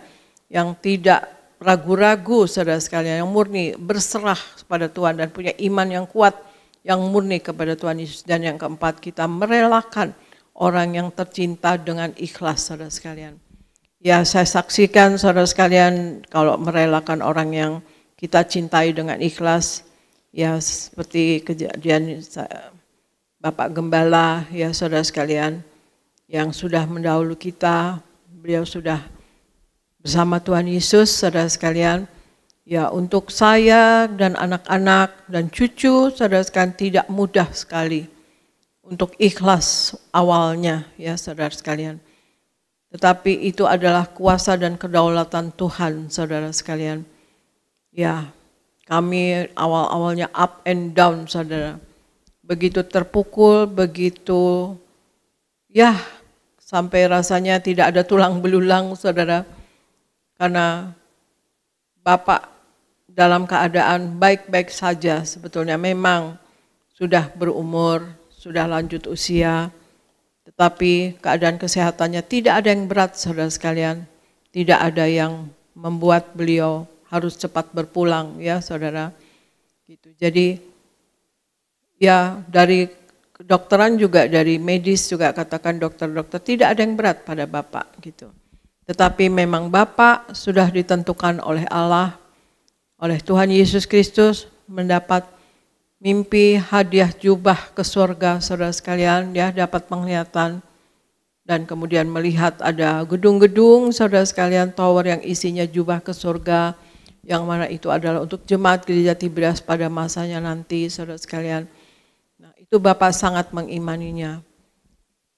yang tidak ragu-ragu, saudara sekalian, yang murni berserah kepada Tuhan dan punya iman yang kuat, yang murni kepada Tuhan Yesus. Dan yang keempat, kita merelakan orang yang tercinta dengan ikhlas, saudara sekalian. Ya, saya saksikan, saudara sekalian, kalau merelakan orang yang kita cintai dengan ikhlas, ya seperti kejadian Bapak Gembala, ya saudara sekalian, yang sudah mendahulu kita, beliau sudah bersama Tuhan Yesus, saudara sekalian. Ya, untuk saya dan anak-anak dan cucu, saudara sekalian, tidak mudah sekali untuk ikhlas awalnya, ya saudara sekalian. Tetapi itu adalah kuasa dan kedaulatan Tuhan, saudara sekalian. Ya, kami awal-awalnya up and down, saudara. Begitu terpukul, begitu, ya, sampai rasanya tidak ada tulang belulang, saudara. Karena Bapak dalam keadaan baik-baik saja sebetulnya, memang sudah berumur, sudah lanjut usia, tetapi keadaan kesehatannya tidak ada yang berat, saudara sekalian. Tidak ada yang membuat beliau harus cepat berpulang, ya saudara. Gitu. Jadi ya dari kedokteran juga, dari medis juga katakan dokter-dokter tidak ada yang berat pada Bapak gitu. Tetapi memang Bapak sudah ditentukan oleh Allah, oleh Tuhan Yesus Kristus, mendapat mimpi hadiah jubah ke surga, saudara sekalian, ya, dapat penglihatan dan kemudian melihat ada gedung-gedung, saudara sekalian, tower yang isinya jubah ke surga, yang mana itu adalah untuk jemaat gereja Tiberias pada masanya nanti, saudara sekalian. Nah, itu Bapak sangat mengimaninya.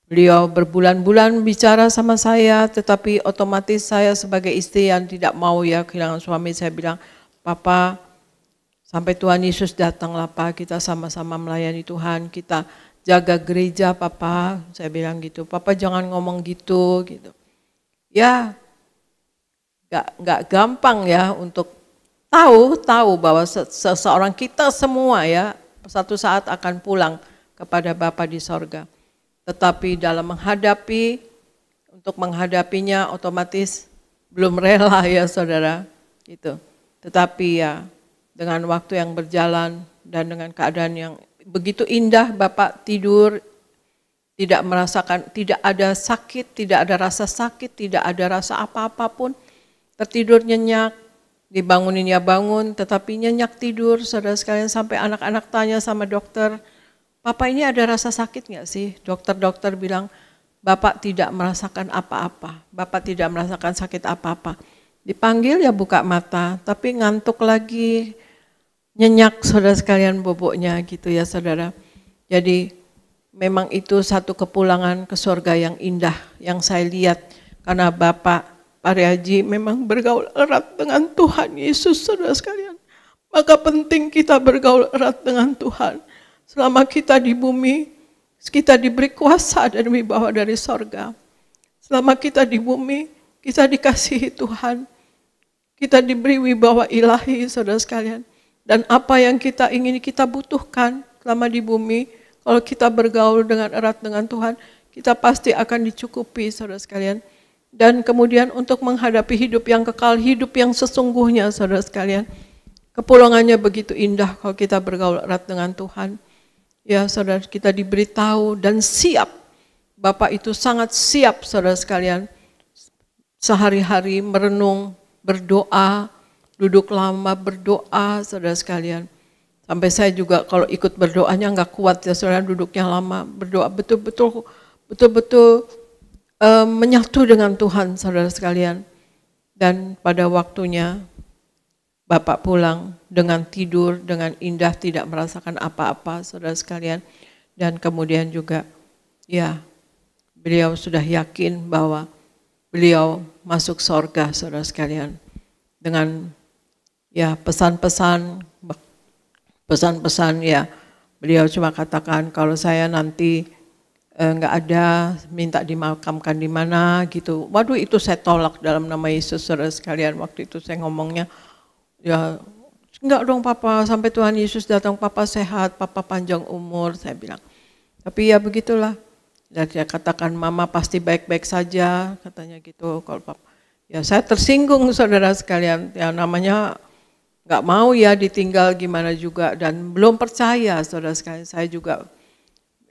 Beliau berbulan-bulan bicara sama saya, tetapi otomatis saya sebagai istri yang tidak mau, ya, kehilangan suami, saya bilang, Papa, sampai Tuhan Yesus datanglah Pak, kita sama-sama melayani Tuhan, kita jaga gereja Papa, saya bilang gitu. Papa jangan ngomong gitu. Ya, nggak gampang ya untuk tahu bahwa seseorang kita semua, ya, satu saat akan pulang kepada Bapa di sorga. Tetapi dalam untuk menghadapinya otomatis belum rela, ya saudara, gitu. Tetapi ya dengan waktu yang berjalan dan dengan keadaan yang begitu indah, Bapak tidur, tidak merasakan, tidak ada sakit, tidak ada rasa sakit, tidak ada rasa apa-apa pun, tertidur nyenyak, dibangunin ya bangun, tetapi nyenyak tidur, saudara sekalian, sampai anak-anak tanya sama dokter, Papa ini ada rasa sakit nggak sih? Dokter-dokter bilang, Bapak tidak merasakan apa-apa, Bapak tidak merasakan sakit apa-apa. Dipanggil ya buka mata, tapi ngantuk lagi, nyenyak saudara sekalian boboknya gitu ya saudara. Jadi memang itu satu kepulangan ke surga yang indah yang saya lihat. Karena Bapak Pari Haji memang bergaul erat dengan Tuhan Yesus saudara sekalian. Maka penting kita bergaul erat dengan Tuhan. Selama kita di bumi, kita diberi kuasa dan wibawa dari sorga. Selama kita di bumi, kita dikasihi Tuhan. Kita diberi wibawa ilahi, saudara sekalian. Dan apa yang kita ingin, kita butuhkan selama di bumi, kalau kita bergaul dengan erat dengan Tuhan, kita pasti akan dicukupi, saudara sekalian. Dan kemudian untuk menghadapi hidup yang kekal, hidup yang sesungguhnya, saudara sekalian. Kepulangannya begitu indah kalau kita bergaul erat dengan Tuhan. Ya saudara, kita diberitahu dan siap. Bapak itu sangat siap saudara sekalian. Sehari-hari merenung, berdoa, duduk lama berdoa saudara sekalian. Sampai saya juga kalau ikut berdoanya nggak kuat ya saudara, duduknya lama berdoa betul-betul menyatu dengan Tuhan saudara sekalian. Dan pada waktunya Bapak pulang dengan tidur, dengan indah, tidak merasakan apa-apa saudara sekalian. Dan kemudian juga ya beliau sudah yakin bahwa beliau masuk sorga saudara sekalian. Dengan ya pesan-pesan ya beliau cuma katakan kalau saya nanti nggak ada minta dimakamkan di mana gitu. Waduh itu saya tolak dalam nama Yesus saudara sekalian. Waktu itu saya ngomongnya ya enggak dong Papa, sampai Tuhan Yesus datang Papa sehat, Papa panjang umur, saya bilang. Tapi ya begitulah. Dan dia katakan Mama pasti baik-baik saja, katanya gitu. Kalau Papa, ya saya tersinggung saudara sekalian, ya namanya enggak mau ya ditinggal gimana juga dan belum percaya saudara sekalian. Saya juga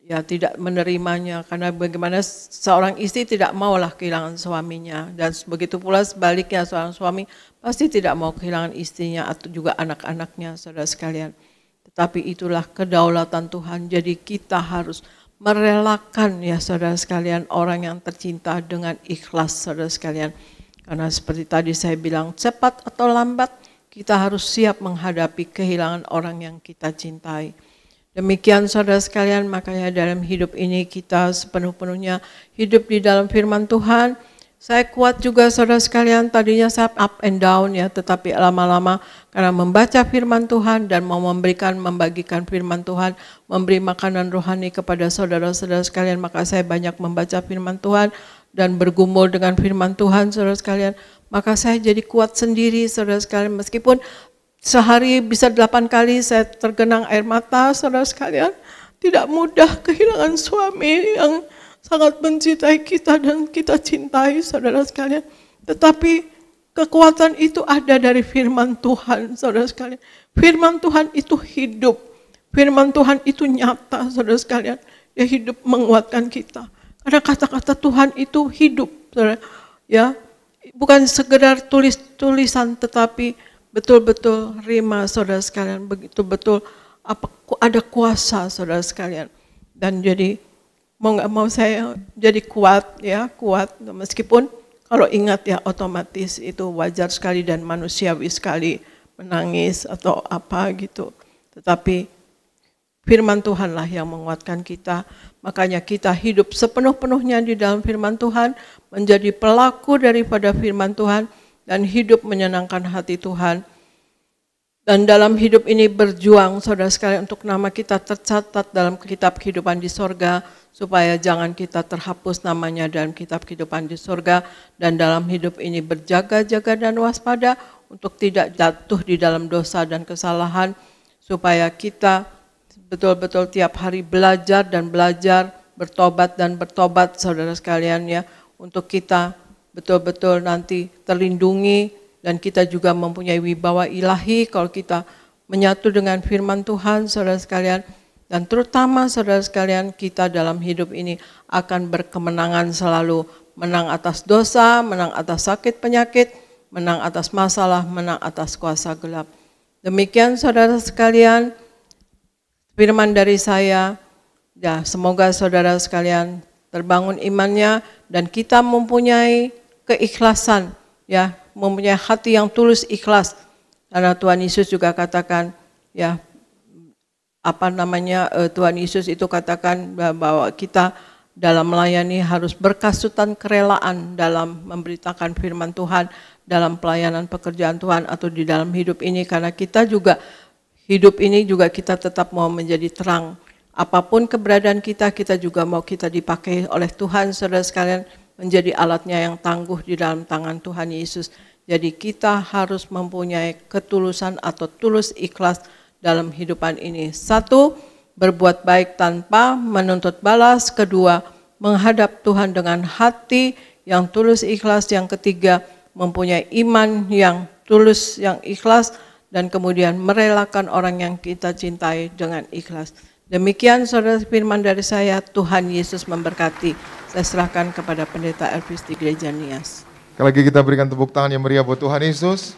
ya tidak menerimanya karena bagaimana seorang istri tidak maulah kehilangan suaminya dan begitu pula sebaliknya seorang suami pasti tidak mau kehilangan istrinya atau juga anak-anaknya saudara sekalian. Tetapi itulah kedaulatan Tuhan. Jadi kita harus merelakan ya saudara sekalian orang yang tercinta dengan ikhlas saudara sekalian. Karena seperti tadi saya bilang cepat atau lambat kita harus siap menghadapi kehilangan orang yang kita cintai. Demikian saudara sekalian, makanya dalam hidup ini kita sepenuh-penuhnya hidup di dalam firman Tuhan. Saya kuat juga saudara sekalian, tadinya saya up and down ya, tetapi lama-lama karena membaca firman Tuhan dan mau membagikan firman Tuhan, memberi makanan rohani kepada saudara-saudara sekalian, maka saya banyak membaca firman Tuhan dan bergumul dengan firman Tuhan saudara sekalian. Maka saya jadi kuat sendiri saudara sekalian, meskipun sehari bisa 8 kali saya tergenang air mata, saudara sekalian. Tidak mudah kehilangan suami yang sangat mencintai kita dan kita cintai, saudara sekalian. Tetapi kekuatan itu ada dari firman Tuhan, saudara sekalian. Firman Tuhan itu hidup. Firman Tuhan itu nyata, saudara sekalian. Dia hidup menguatkan kita. Karena kata-kata Tuhan itu hidup, saudara. Ya, bukan sekedar tulis-tulisan, tetapi betul-betul rima saudara sekalian, betul-betul ada kuasa saudara sekalian. Dan jadi mau nggak mau saya jadi kuat ya, kuat meskipun kalau ingat ya otomatis itu wajar sekali dan manusiawi sekali menangis atau apa gitu. Tetapi firman Tuhanlah yang menguatkan kita, makanya kita hidup sepenuh-penuhnya di dalam firman Tuhan, menjadi pelaku daripada firman Tuhan, dan hidup menyenangkan hati Tuhan. Dan dalam hidup ini berjuang saudara sekalian untuk nama kita tercatat dalam kitab kehidupan di sorga, supaya jangan kita terhapus namanya dalam kitab kehidupan di sorga. Dan dalam hidup ini berjaga-jaga dan waspada untuk tidak jatuh di dalam dosa dan kesalahan, supaya kita betul-betul tiap hari belajar dan belajar, bertobat dan bertobat saudara sekalian ya, untuk kita betul-betul nanti terlindungi dan kita juga mempunyai wibawa ilahi kalau kita menyatu dengan firman Tuhan saudara sekalian. Dan terutama saudara sekalian, kita dalam hidup ini akan berkemenangan selalu, menang atas dosa, menang atas sakit penyakit, menang atas masalah, menang atas kuasa gelap. Demikian saudara sekalian firman dari saya. Ya, semoga saudara sekalian terbangun imannya dan kita mempunyai keikhlasan, ya, mempunyai hati yang tulus ikhlas. Karena Tuhan Yesus juga katakan, ya, Tuhan Yesus itu katakan bahwa kita dalam melayani harus berkasutan kerelaan dalam memberitakan firman Tuhan, dalam pelayanan pekerjaan Tuhan atau di dalam hidup ini, karena kita juga hidup ini juga kita tetap mau menjadi terang. Apapun keberadaan kita, kita juga mau kita dipakai oleh Tuhan, saudara sekalian, menjadi alatnya yang tangguh di dalam tangan Tuhan Yesus. Jadi kita harus mempunyai ketulusan atau tulus ikhlas dalam hidupan ini. 1, berbuat baik tanpa menuntut balas. 2, menghadap Tuhan dengan hati yang tulus ikhlas. Yang 3, mempunyai iman yang tulus, yang ikhlas. dan kemudian merelakan orang yang kita cintai dengan ikhlas. Demikian saudara firman dari saya, Tuhan Yesus memberkati. Saya serahkan kepada Pendeta Elvis di Gereja Nias.
Sekali lagi kita berikan tepuk tangan yang meriah buat Tuhan Yesus.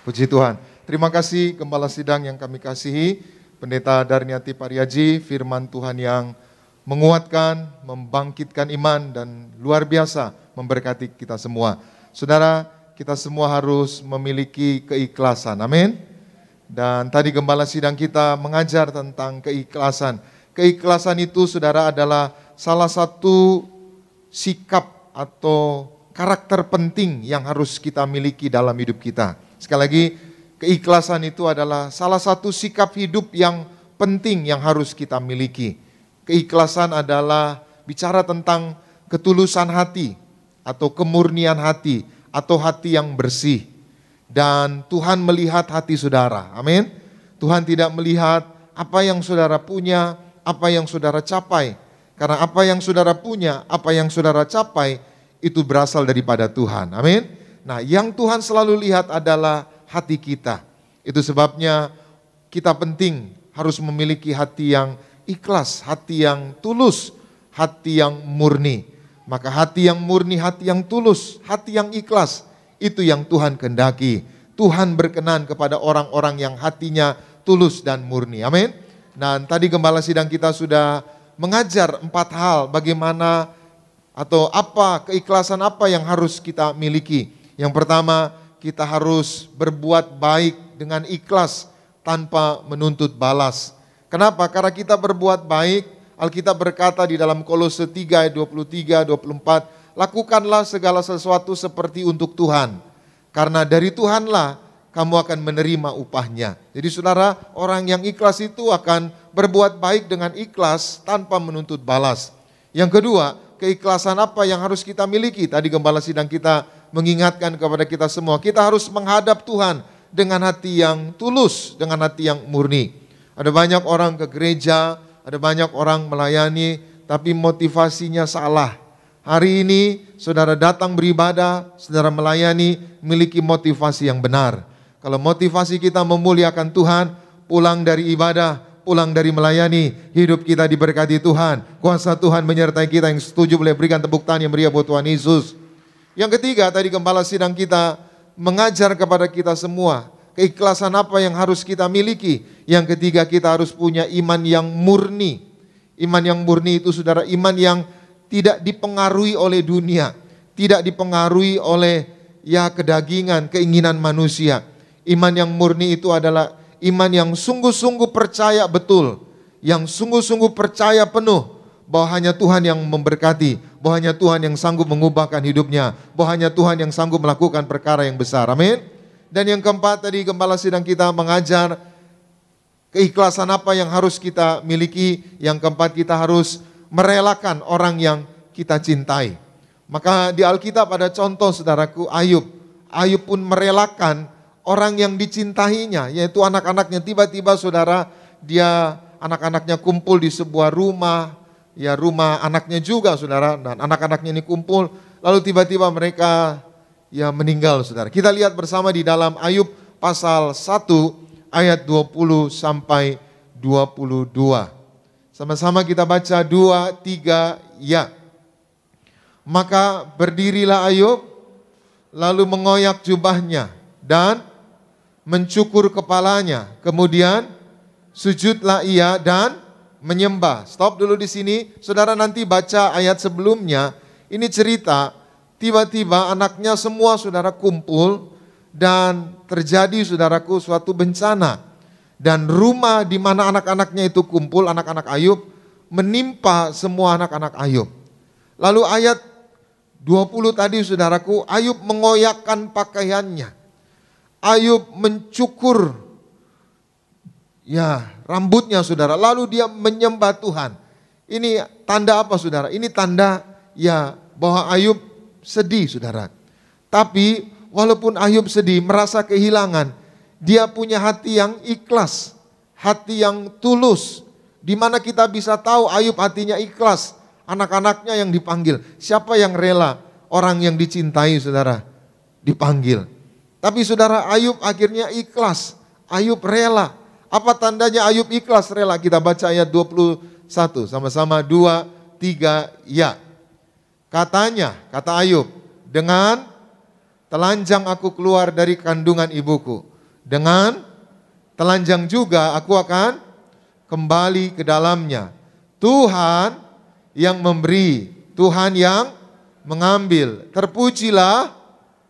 Puji Tuhan. Terima kasih Gembala Sidang yang kami kasihi, Pendeta Darniati Pariaji, firman Tuhan yang menguatkan, membangkitkan iman dan luar biasa memberkati kita semua. Saudara, kita semua harus memiliki keikhlasan. Amin. Dan tadi Gembala Sidang kita mengajar tentang keikhlasan. Keikhlasan itu saudara adalah salah satu sikap atau karakter penting yang harus kita miliki dalam hidup kita. Sekali lagi, keikhlasan itu adalah salah satu sikap hidup yang penting yang harus kita miliki. Keikhlasan adalah bicara tentang ketulusan hati atau kemurnian hati atau hati yang bersih. Dan Tuhan melihat hati saudara. Amin. Tuhan tidak melihat apa yang saudara punya, apa yang saudara capai. Karena apa yang saudara punya, apa yang saudara capai itu berasal daripada Tuhan. Amin. Nah, yang Tuhan selalu lihat adalah hati kita. Itu sebabnya kita penting harus memiliki hati yang ikhlas, hati yang tulus, hati yang murni. Maka hati yang murni, hati yang tulus, hati yang ikhlas, itu yang Tuhan kehendaki. Tuhan berkenan kepada orang-orang yang hatinya tulus dan murni. Amin. Dan tadi Gembala Sidang kita sudah mengajar 4 hal bagaimana atau apa keikhlasan apa yang harus kita miliki. Yang pertama, kita harus berbuat baik dengan ikhlas tanpa menuntut balas. Kenapa? Karena kita berbuat baik, Alkitab berkata di dalam Kolose 3 ayat 23, 24, lakukanlah segala sesuatu seperti untuk Tuhan. Karena dari Tuhanlah kamu akan menerima upahnya. Jadi saudara, orang yang ikhlas itu akan berbuat baik dengan ikhlas tanpa menuntut balas. Yang kedua, keikhlasan apa yang harus kita miliki? Tadi Gembala Sidang kita mengingatkan kepada kita semua, kita harus menghadap Tuhan dengan hati yang tulus, dengan hati yang murni. Ada banyak orang ke gereja, ada banyak orang melayani, tapi motivasinya salah. Hari ini saudara datang beribadah, saudara melayani, miliki motivasi yang benar. Kalau motivasi kita memuliakan Tuhan, pulang dari ibadah, pulang dari melayani, hidup kita diberkati Tuhan. Kuasa Tuhan menyertai kita. Yang setuju boleh berikan tepuk tangan yang meriah buat Tuhan Yesus. Yang ketiga, tadi Gembala Sidang kita mengajar kepada kita semua, keikhlasan apa yang harus kita miliki. Yang ketiga, kita harus punya iman yang murni. Iman yang murni itu saudara, iman yang tidak dipengaruhi oleh dunia, tidak dipengaruhi oleh kedagingan, keinginan manusia. Iman yang murni itu adalah iman yang sungguh-sungguh percaya betul, yang sungguh-sungguh percaya penuh bahwa hanya Tuhan yang memberkati, bahwa hanya Tuhan yang sanggup mengubahkan hidupnya, bahwa hanya Tuhan yang sanggup melakukan perkara yang besar. Amin. Dan yang keempat tadi Gembala Sidang kita mengajar keikhlasan apa yang harus kita miliki. Yang keempat, kita harus merelakan orang yang kita cintai. Maka di Alkitab ada contoh saudaraku, Ayub. Ayub pun merelakan orang yang dicintainya, yaitu anak-anaknya. Tiba-tiba saudara, dia anak-anaknya kumpul di sebuah rumah, rumah anaknya juga saudara, dan anak-anaknya ini kumpul, lalu tiba-tiba mereka meninggal saudara. Kita lihat bersama di dalam Ayub pasal 1 ayat 20 sampai 22. Sama-sama kita baca 2, 3, ya. Maka berdirilah Ayub, lalu mengoyak jubahnya dan mencukur kepalanya. Kemudian sujudlah ia dan menyembah. Stop dulu di sini. Saudara nanti baca ayat sebelumnya. Ini cerita tiba-tiba anaknya semua saudara kumpul dan terjadi saudaraku suatu bencana. Dan rumah di mana anak-anaknya itu kumpul, anak-anak Ayub, menimpa semua anak-anak Ayub. Lalu ayat 20 tadi saudaraku, Ayub mengoyakkan pakaiannya. Ayub mencukur rambutnya saudara, lalu dia menyembah Tuhan. Ini tanda apa saudara? Ini tanda bahwa Ayub sedih saudara. Tapi walaupun Ayub sedih, merasa kehilangan, dia punya hati yang ikhlas, hati yang tulus. Di mana kita bisa tahu Ayub hatinya ikhlas? Anak-anaknya yang dipanggil. Siapa yang rela orang yang dicintai saudara dipanggil? Tapi saudara, Ayub akhirnya ikhlas. Ayub rela. Apa tandanya Ayub ikhlas rela? Kita baca ayat 21. Sama-sama 2, 3, ya. Katanya, kata Ayub, dengan telanjang aku keluar dari kandungan ibuku. Dengan telanjang juga aku akan kembali ke dalamnya. Tuhan yang memberi, Tuhan yang mengambil. Terpujilah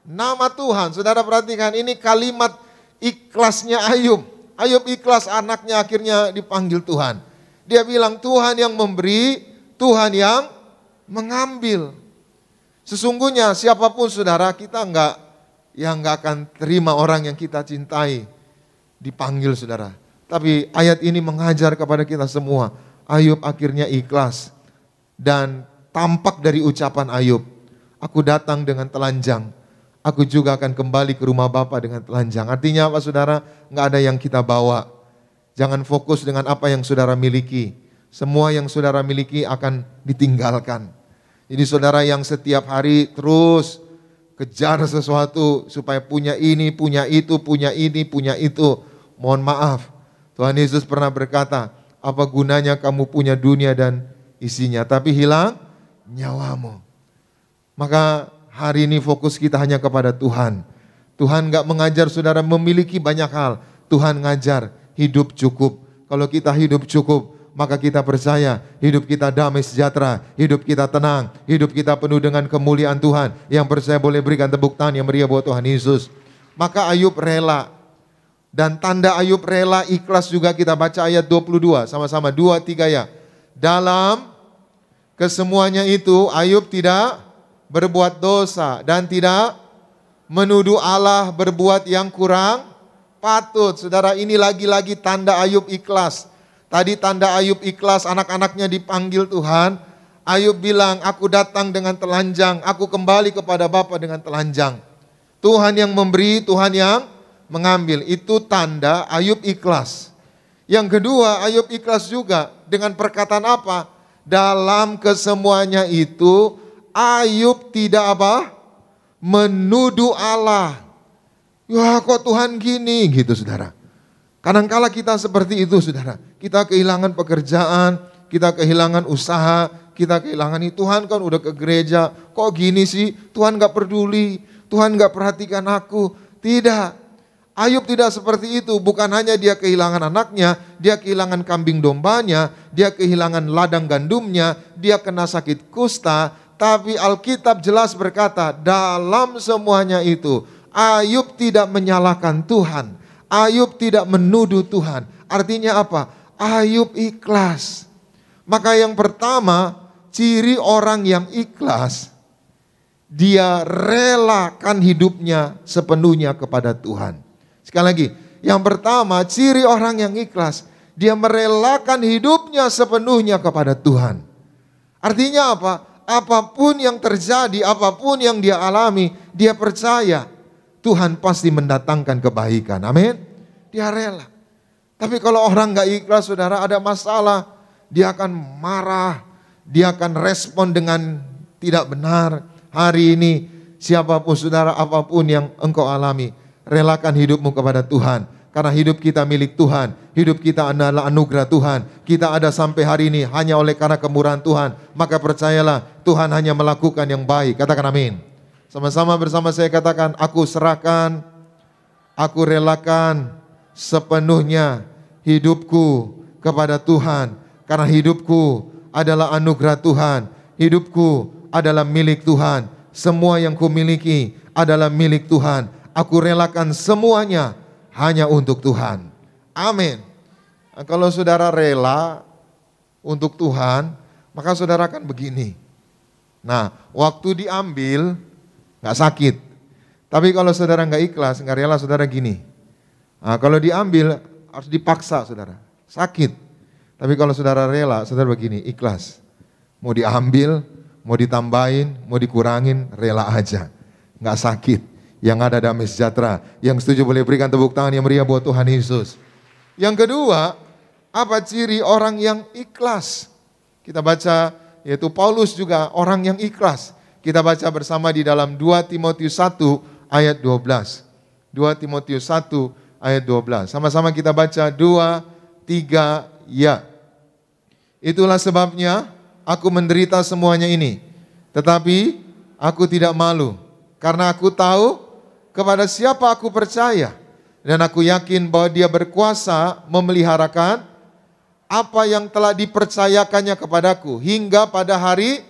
nama Tuhan. Saudara perhatikan, ini kalimat ikhlasnya Ayub. Ayub ikhlas, anaknya akhirnya dipanggil Tuhan. Dia bilang Tuhan yang memberi, Tuhan yang mengambil. Sesungguhnya siapapun saudara, kita nggak akan terima orang yang kita cintai dipanggil saudara. Tapi ayat ini mengajar kepada kita semua. Ayub akhirnya ikhlas. Dan tampak dari ucapan Ayub, aku datang dengan telanjang, aku juga akan kembali ke rumah Bapa dengan telanjang. Artinya apa saudara? Nggak ada yang kita bawa. Jangan fokus dengan apa yang saudara miliki. Semua yang saudara miliki akan ditinggalkan. Jadi saudara yang setiap hari terus kejar sesuatu supaya punya ini, punya itu, punya ini, punya itu. Mohon maaf, Tuhan Yesus pernah berkata, apa gunanya kamu punya dunia dan isinya, tapi hilang nyawamu. Maka hari ini fokus kita hanya kepada Tuhan. Tuhan gak mengajar saudara memiliki banyak hal. Tuhan ngajar hidup cukup. Kalau kita hidup cukup, maka kita percaya hidup kita damai sejahtera, hidup kita tenang, hidup kita penuh dengan kemuliaan Tuhan. Yang percaya boleh berikan tepuk tangan yang meriah buat Tuhan Yesus. Maka Ayub rela. Dan tanda Ayub rela ikhlas juga kita baca ayat 22. Sama-sama 2, 3 ya. Dalam kesemuanya itu Ayub tidak berbuat dosa dan tidak menuduh Allah berbuat yang kurang patut. Saudara, ini lagi-lagi tanda Ayub ikhlas. Tadi tanda Ayub ikhlas, anak-anaknya dipanggil Tuhan. Ayub bilang, aku datang dengan telanjang, aku kembali kepada Bapa dengan telanjang. Tuhan yang memberi, Tuhan yang mengambil. Itu tanda Ayub ikhlas. Yang kedua, Ayub ikhlas juga dengan perkataan apa? Dalam kesemuanya itu, Ayub tidak apa? Menuduh Allah. Ya kok Tuhan gini, gitu saudara. Kadangkala kita seperti itu saudara. Kita kehilangan pekerjaan, kita kehilangan usaha, kita kehilangan ini. Tuhan kan udah ke gereja, kok gini sih? Tuhan gak peduli, Tuhan gak perhatikan aku. Tidak, Ayub tidak seperti itu. Bukan hanya dia kehilangan anaknya, dia kehilangan kambing dombanya, dia kehilangan ladang gandumnya, dia kena sakit kusta. Tapi Alkitab jelas berkata, dalam semuanya itu Ayub tidak menyalahkan Tuhan. Ayub tidak menuduh Tuhan. Artinya apa? Ayub ikhlas. Maka yang pertama, ciri orang yang ikhlas, dia relakan hidupnya sepenuhnya kepada Tuhan. Sekali lagi, yang pertama, ciri orang yang ikhlas, dia merelakan hidupnya sepenuhnya kepada Tuhan. Artinya apa? Apapun yang terjadi, apapun yang dia alami, dia percaya Tuhan pasti mendatangkan kebaikan. Amin. Dia rela. Tapi kalau orang gak ikhlas saudara, ada masalah, dia akan marah, dia akan respon dengan tidak benar. Hari ini siapapun saudara, apapun yang engkau alami, relakan hidupmu kepada Tuhan. Karena hidup kita milik Tuhan, hidup kita adalah anugerah Tuhan. Kita ada sampai hari ini hanya oleh karena kemurahan Tuhan. Maka percayalah, Tuhan hanya melakukan yang baik. Katakan amin. Sama-sama bersama saya katakan, aku serahkan, aku relakan sepenuhnya hidupku kepada Tuhan. Karena hidupku adalah anugerah Tuhan, hidupku adalah milik Tuhan. Semua yang kumiliki adalah milik Tuhan. Aku relakan semuanya hanya untuk Tuhan. Amin. Nah, kalau saudara rela untuk Tuhan, maka saudara akan begini. Nah, waktu diambil gak sakit. Tapi kalau saudara gak ikhlas, gak rela, saudara gini. Nah, kalau diambil harus dipaksa saudara, sakit. Tapi kalau saudara rela, saudara begini, ikhlas. Mau diambil, mau ditambahin, mau dikurangin, rela aja. Gak sakit. Yang ada damai sejahtera. Yang setuju boleh berikan tepuk tangan yang meriah buat Tuhan Yesus. Yang kedua, apa ciri orang yang ikhlas? Kita baca, yaitu Paulus juga orang yang ikhlas. Kita baca bersama di dalam 2 Timotius 1 ayat 12. 2 Timotius 1 ayat 12. Sama-sama kita baca 2, 3, ya. Itulah sebabnya aku menderita semuanya ini. Tetapi aku tidak malu. Karena aku tahu kepada siapa aku percaya. Dan aku yakin bahwa Dia berkuasa memeliharakan apa yang telah dipercayakannya kepadaku. Hingga pada hari,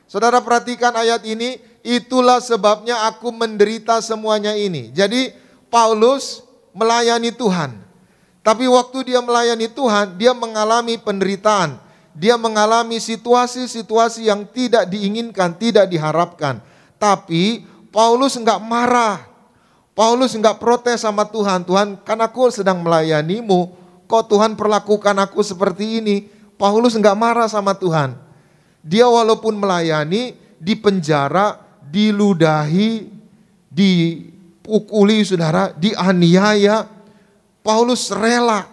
saudara perhatikan ayat ini, itulah sebabnya aku menderita semuanya ini. Jadi Paulus melayani Tuhan. Tapi waktu dia melayani Tuhan, dia mengalami penderitaan. Dia mengalami situasi-situasi yang tidak diinginkan, tidak diharapkan. Tapi Paulus enggak marah. Paulus enggak protes sama Tuhan. Tuhan, kan aku sedang melayanimu, kok Tuhan perlakukan aku seperti ini? Paulus enggak marah sama Tuhan. Dia walaupun melayani, dipenjara, diludahi, dipukuli saudara, dianiaya, Paulus rela.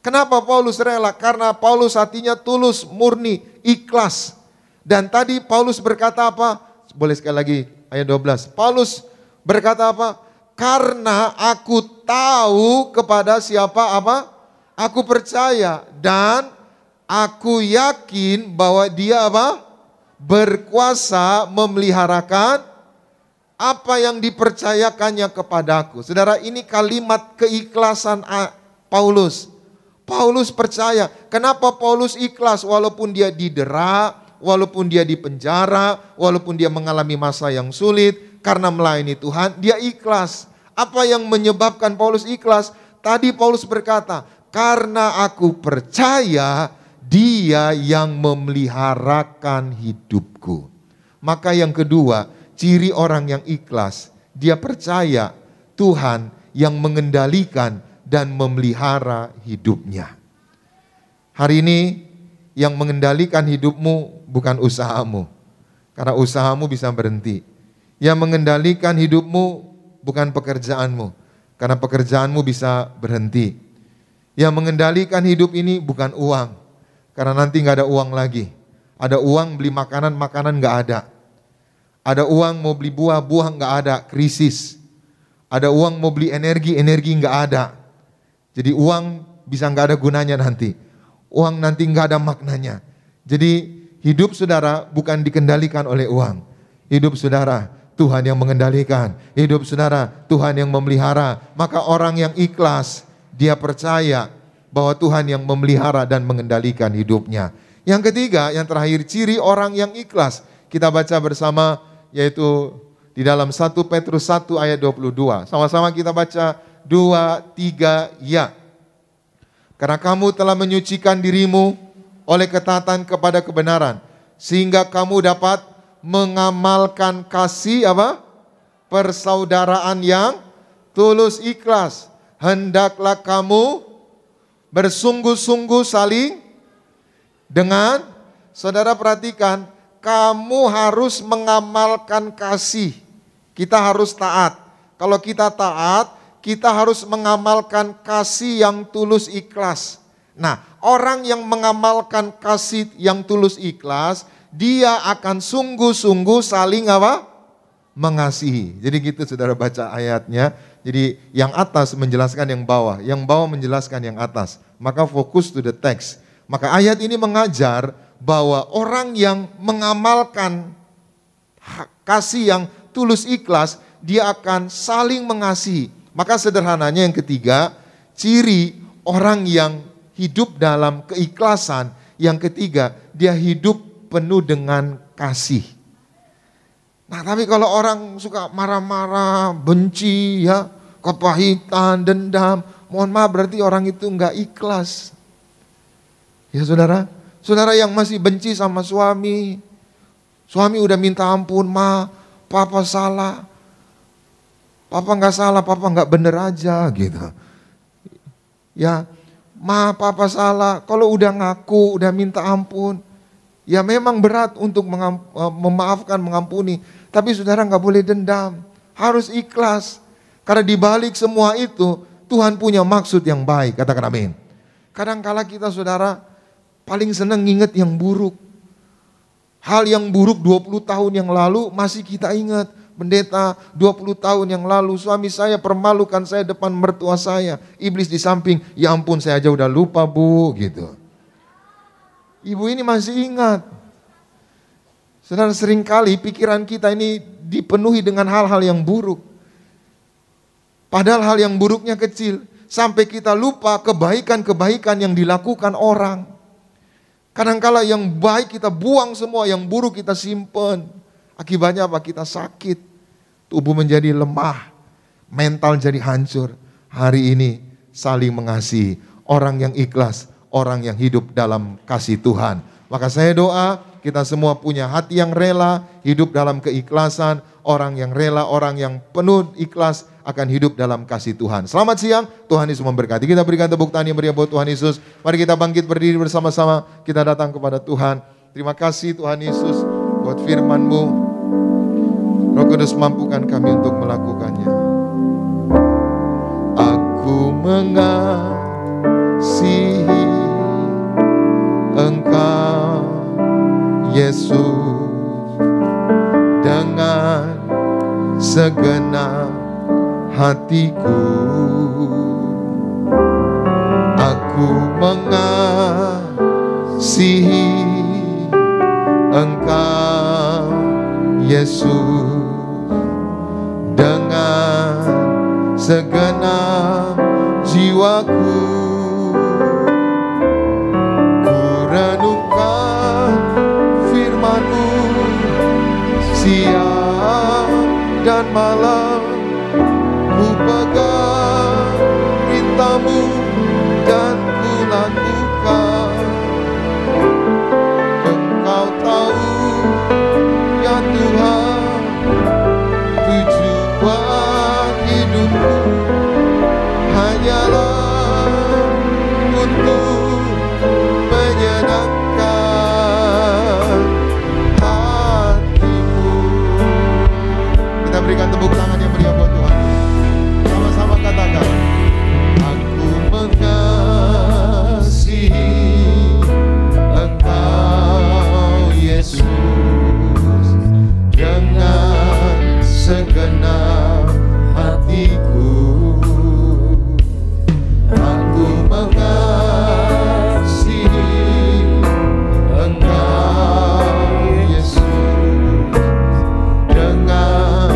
Kenapa Paulus rela? Karena Paulus hatinya tulus, murni, ikhlas. Dan tadi Paulus berkata apa? Boleh sekali lagi ayat 12. Paulus berkata apa? Karena aku tahu kepada siapa apa? Aku percaya dan aku yakin bahwa Dia apa? Berkuasa memeliharakan apa yang dipercayakannya kepadaku. Saudara, ini kalimat keikhlasan Paulus. Paulus percaya. Kenapa Paulus ikhlas walaupun dia didera, walaupun dia dipenjara, walaupun dia mengalami masa yang sulit, karena melayani Tuhan, dia ikhlas. Apa yang menyebabkan Paulus ikhlas? Tadi Paulus berkata, karena aku percaya Dia yang memeliharakan hidupku. Maka yang kedua, ciri orang yang ikhlas, dia percaya Tuhan yang mengendalikan dan memelihara hidupnya. Hari ini yang mengendalikan hidupmu bukan usahamu, karena usahamu bisa berhenti. Yang mengendalikan hidupmu bukan pekerjaanmu, karena pekerjaanmu bisa berhenti. Yang mengendalikan hidup ini bukan uang, karena nanti nggak ada uang lagi. Ada uang beli makanan, makanan nggak ada. Ada uang mau beli buah, buah nggak ada, krisis. Ada uang mau beli energi, energi nggak ada. Jadi uang bisa nggak ada gunanya nanti. Uang nanti nggak ada maknanya. Jadi hidup saudara bukan dikendalikan oleh uang. Hidup saudara Tuhan yang mengendalikan. Hidup saudara Tuhan yang memelihara. Maka orang yang ikhlas, dia percaya bahwa Tuhan yang memelihara dan mengendalikan hidupnya. Yang ketiga, yang terakhir, ciri orang yang ikhlas. Kita baca bersama, yaitu di dalam 1 Petrus 1 ayat 22. Sama-sama kita baca 2, 3, ya. Karena kamu telah menyucikan dirimu oleh ketaatan kepada kebenaran, sehingga kamu dapat mengamalkan kasih apa? Persaudaraan yang tulus ikhlas. Hendaklah kamu bersungguh-sungguh saling dengan, saudara perhatikan, kamu harus mengamalkan kasih. Kita harus taat. Kalau kita taat, kita harus mengamalkan kasih yang tulus ikhlas. Nah, orang yang mengamalkan kasih yang tulus ikhlas, dia akan sungguh-sungguh saling apa? Mengasihi. Jadi gitu saudara baca ayatnya. Jadi yang atas menjelaskan yang bawah menjelaskan yang atas. Maka fokus to the text. Maka ayat ini mengajar bahwa orang yang mengamalkan kasih yang tulus ikhlas, dia akan saling mengasihi. Maka sederhananya yang ketiga, ciri orang yang hidup dalam keikhlasan, yang ketiga, dia hidup penuh dengan kasih. Nah, tapi kalau orang suka marah-marah, benci, ya, kepahitan, dendam, mohon maaf berarti orang itu enggak ikhlas. Ya saudara, saudara yang masih benci sama suami, suami udah minta ampun, ma, papa salah, papa nggak salah, papa nggak bener aja gitu. Ya, ma, papa salah, kalau udah ngaku, udah minta ampun, ya memang berat untuk memaafkan, mengampuni. Tapi saudara nggak boleh dendam, harus ikhlas. Karena dibalik semua itu, Tuhan punya maksud yang baik, katakan amin. Kadang-kala kita saudara, paling senang nginget yang buruk. Hal yang buruk 20 tahun yang lalu masih kita ingat. pendeta 20 tahun yang lalu suami saya permalukan saya depan mertua saya. Iblis di samping, ya ampun saya aja udah lupa bu, gitu. Ibu ini masih ingat. Saudara, seringkali pikiran kita ini dipenuhi dengan hal-hal yang buruk. Padahal hal yang buruknya kecil. Sampai kita lupa kebaikan-kebaikan yang dilakukan orang. Kadangkala yang baik kita buang semua, yang buruk kita simpen. Akibatnya apa? Kita sakit. Tubuh menjadi lemah. Mental jadi hancur. Hari ini saling mengasihi. Orang yang ikhlas, orang yang hidup dalam kasih Tuhan. Maka saya doa kita semua punya hati yang rela, hidup dalam keikhlasan. Orang yang rela, orang yang penuh ikhlas akan hidup dalam kasih Tuhan. Selamat siang, Tuhan Yesus memberkati. Kita berikan tepuk tangan yang meriah buat Tuhan Yesus. Mari kita bangkit berdiri bersama-sama. Kita datang kepada Tuhan. Terima kasih Tuhan Yesus buat firman-Mu. Roh Kudus mampukan kami untuk melakukannya. Aku mengasihi Engkau Yesus dengan segenap hatiku. Aku mengasihi Engkau Yesus dengan segenap jiwaku. Ku renungkan firman-Mu siang dan malam, ku pegang perintah-Mu dan ku lakukan. Engkau tahu ya Tuhan tujuan hidupku hanyalah untuk menyenangkan hati-Mu. Kita berikan tepuk tangan yang meriah buat Tuhan. Sama-sama katakan, aku mengasihi Engkau Yesus dengan segenap hatiku. Aku mengasihi Engkau Yesus dengan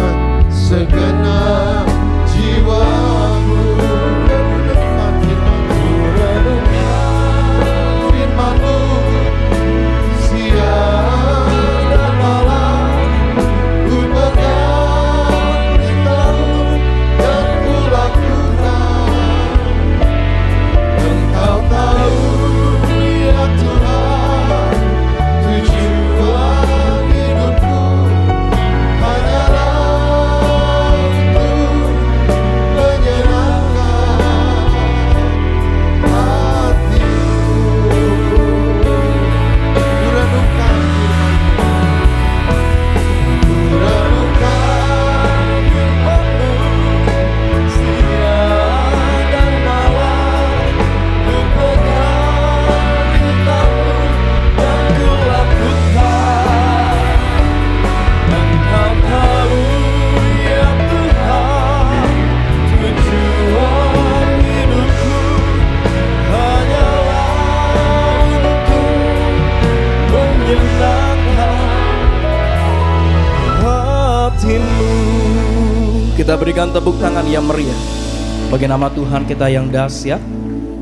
segenap jiwaku. Renungkan firman-Mu siang dan malam, ku pegang perintah-Mu dan ku lakukan. Engkau tahu ya Tuhan tujuan hidupku hanyalah untuk menyenangkan hati-Mu. Ku renungkan firman-Mu, ku renungkan firman-Mu siang dan malam, ku pegang perintah-Mu dan ku lakukan. Engkau tahu ya Tuhan tujuan hidupku hanyalah untuk menyenangkan hati-Mu.
Kita berikan tepuk tangan yang meriah bagi nama Tuhan kita yang dahsyat.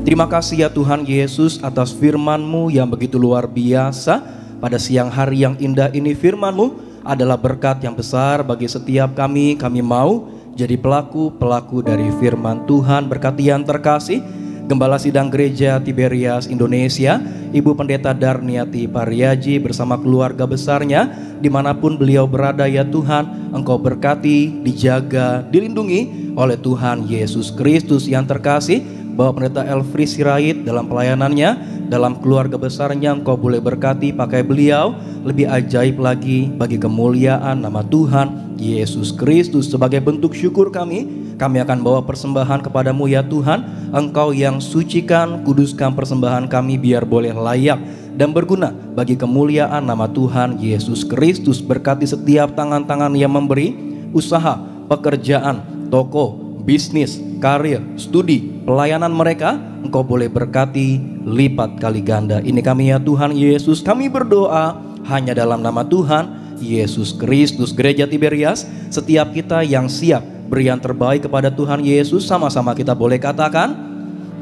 Terima kasih ya Tuhan Yesus atas firman-Mu yang begitu luar biasa. Pada siang hari yang indah ini firman-Mu adalah berkat yang besar bagi setiap kami. Kami mau jadi pelaku-pelaku dari firman Tuhan. Berkati yang terkasih Gembala Sidang Gereja Tiberias Indonesia, Ibu Pendeta Darniati Pariaji bersama keluarga besarnya, dimanapun beliau berada ya Tuhan, Engkau berkati, dijaga, dilindungi oleh Tuhan Yesus Kristus. Yang terkasih, Bapak Pendeta Elfri Sirait dalam pelayanannya, dalam keluarga besarnya, Engkau boleh berkati, pakai beliau lebih ajaib lagi bagi kemuliaan nama Tuhan Yesus Kristus. Sebagai bentuk syukur kami akan bawa persembahan kepadamu ya Tuhan. Engkau yang sucikan, kuduskan persembahan kami biar boleh layak dan berguna bagi kemuliaan nama Tuhan Yesus Kristus. Berkati setiap tangan-tangan yang memberi, usaha, pekerjaan, toko, bisnis, karir, studi, pelayanan mereka, Engkau boleh berkati lipat kali ganda. Ini kami ya Tuhan Yesus, kami berdoa hanya dalam nama Tuhan Yesus Kristus. Gereja Tiberias, setiap kita yang siap beri yang terbaik kepada Tuhan Yesus, sama-sama kita boleh katakan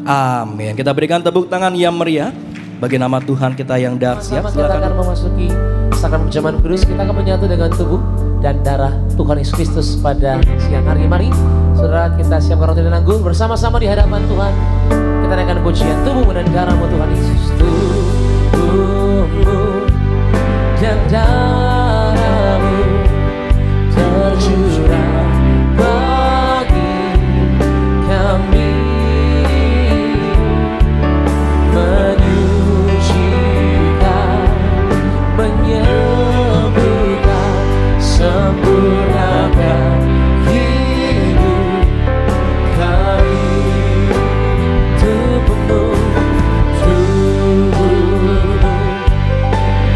amin. Kita berikan tepuk tangan yang meriah bagi nama Tuhan kita yang dahsyat.
Sama-sama kita akan memasuki sakramen perjamuan kudus. Kita akan menyatu dengan tubuh dan darah Tuhan Yesus Kristus pada siang hari. Mari saudara, kita siapkan roti dan anggur bersama-sama di hadapan Tuhan. Kita naikkan pujian tubuhmu dan darahmu Tuhan Yesus. Tubuhmu dan darahmu tercurah bagi kami, menyucikan, menyembuhkan, sempurnakan hidup kami. Tubuhmu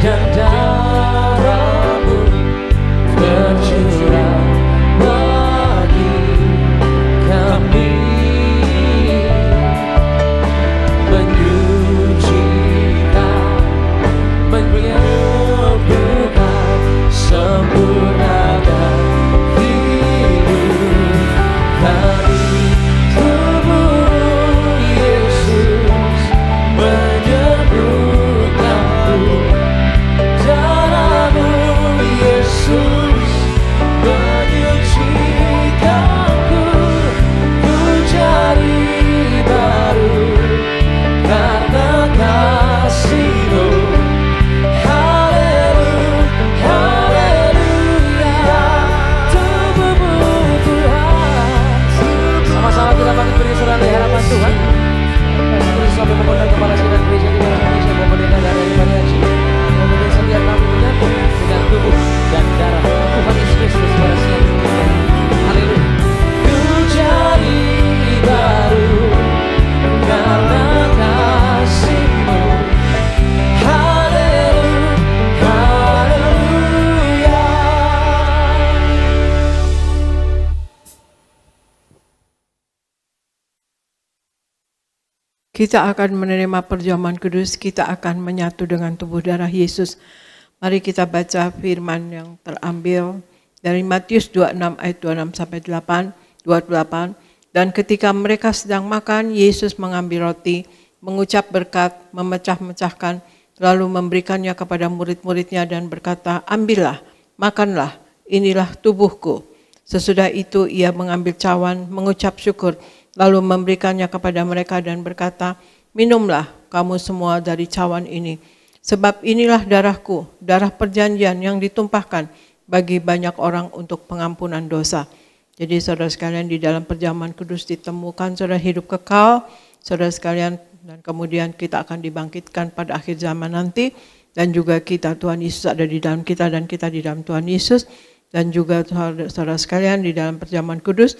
dan darahmu tercurah bagi kami, menyucikan, menyembuhkan, sempurnakan hidup kami. Tubuh Yesus menyembuhkanku, darahmu Yesus menyucikanku, ku jadi baru karena kasih-Mu. Haleluya, haleluya. Tubuhmu Tuhan. Sama-sama kita bangkit berdiri saudara di hadapan Tuhan. Terus sampai mengundang kepala sidang gereja di dalam Indonesia, Bapak Pendeta Daryani Pariaji, memimpin setiap kami menyatu dengan tubuh dan darah Tuhan Yesus Kristus pada siang ini. Haleluya. Ku jadi baru karena kasih-Mu. Haleluya, haleluya.
Kita akan menerima perjamuan kudus, kita akan menyatu dengan tubuh darah Yesus. Mari kita baca firman yang terambil dari Matius 26 ayat 26 sampai 28. Dan ketika mereka sedang makan, Yesus mengambil roti, mengucap berkat, memecah-mecahkan, lalu memberikannya kepada murid-muridnya dan berkata, ambillah, makanlah, inilah tubuhku. Sesudah itu ia mengambil cawan, mengucap syukur, lalu memberikannya kepada mereka dan berkata, minumlah kamu semua dari cawan ini. Sebab inilah darahku, darah perjanjian yang ditumpahkan bagi banyak orang untuk pengampunan dosa. Jadi saudara sekalian, di dalam perjamuan kudus ditemukan saudara hidup kekal, saudara sekalian, dan kemudian kita akan dibangkitkan pada akhir zaman nanti. Dan juga kita, Tuhan Yesus ada di dalam kita dan kita di dalam Tuhan Yesus. Dan juga saudara sekalian, di dalam perjamuan kudus,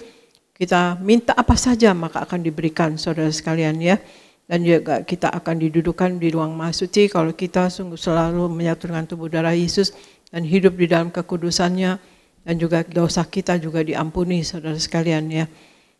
kita minta apa saja maka akan diberikan saudara sekalian ya. Dan juga kita akan didudukan di ruang maha suci kalau kita sungguh selalu menyatu dengan tubuh darah Yesus dan hidup di dalam kekudusannya, dan juga dosa kita juga diampuni saudara sekalian ya.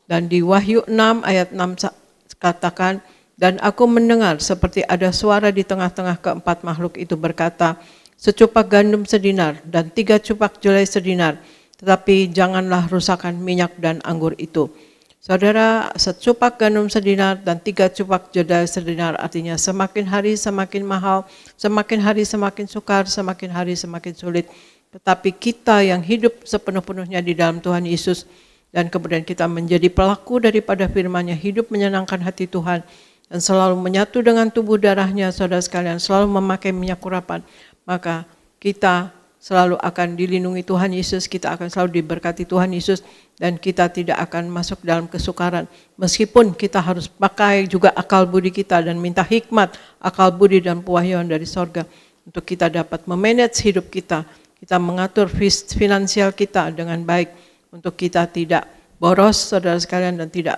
Dan di Wahyu 6 ayat 6 katakan, dan aku mendengar seperti ada suara di tengah-tengah keempat makhluk itu berkata, secupak gandum sedinar dan 3 cupak jelai sedinar, tetapi janganlah rusakkan minyak dan anggur itu. Saudara, secupak gandum sedinar dan 3 cupak jelai sedinar artinya semakin hari semakin mahal, semakin hari semakin sukar, semakin hari semakin sulit. Tetapi kita yang hidup sepenuh-penuhnya di dalam Tuhan Yesus, dan kemudian kita menjadi pelaku daripada firman-Nya, hidup menyenangkan hati Tuhan, dan selalu menyatu dengan tubuh darahnya, saudara sekalian, selalu memakai minyak urapan, maka kita selalu akan dilindungi Tuhan Yesus, kita akan selalu diberkati Tuhan Yesus, dan kita tidak akan masuk dalam kesukaran. Meskipun kita harus pakai juga akal budi kita dan minta hikmat, akal budi dan pewahyuan dari sorga, untuk kita dapat memanage hidup kita, kita mengatur finansial kita dengan baik, untuk kita tidak boros saudara sekalian, dan tidak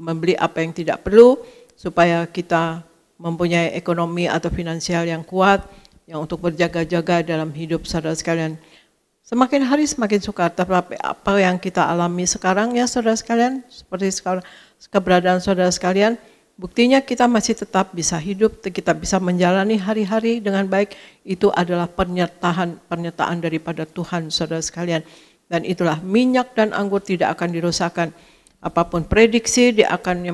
membeli apa yang tidak perlu, supaya kita mempunyai ekonomi atau finansial yang kuat, yang untuk berjaga-jaga dalam hidup saudara sekalian. Semakin hari semakin sukar, tetapi apa yang kita alami sekarang ya saudara sekalian, seperti sekarang keberadaan saudara sekalian, buktinya kita masih tetap bisa hidup, kita bisa menjalani hari-hari dengan baik, itu adalah pernyataan daripada Tuhan saudara sekalian. Dan itulah minyak dan anggur tidak akan dirusakkan. Apapun prediksi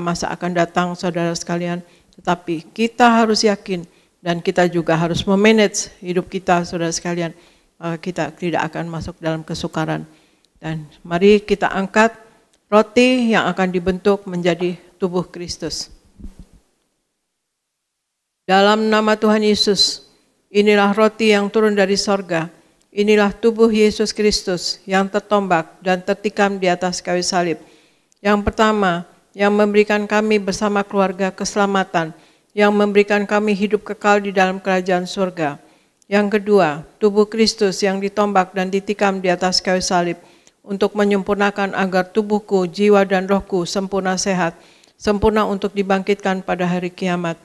masa akan datang saudara sekalian, tetapi kita harus yakin dan kita juga harus memanage hidup kita saudara sekalian. Kita tidak akan masuk dalam kesukaran. Dan mari kita angkat roti yang akan dibentuk menjadi tubuh Kristus. Dalam nama Tuhan Yesus, inilah roti yang turun dari sorga. Inilah tubuh Yesus Kristus yang tertombak dan tertikam di atas kayu salib. Yang pertama, yang memberikan kami bersama keluarga keselamatan, yang memberikan kami hidup kekal di dalam kerajaan surga. Yang kedua, tubuh Kristus yang ditombak dan ditikam di atas kayu salib untuk menyempurnakan agar tubuhku, jiwa dan rohku sempurna sehat, sempurna untuk dibangkitkan pada hari kiamat.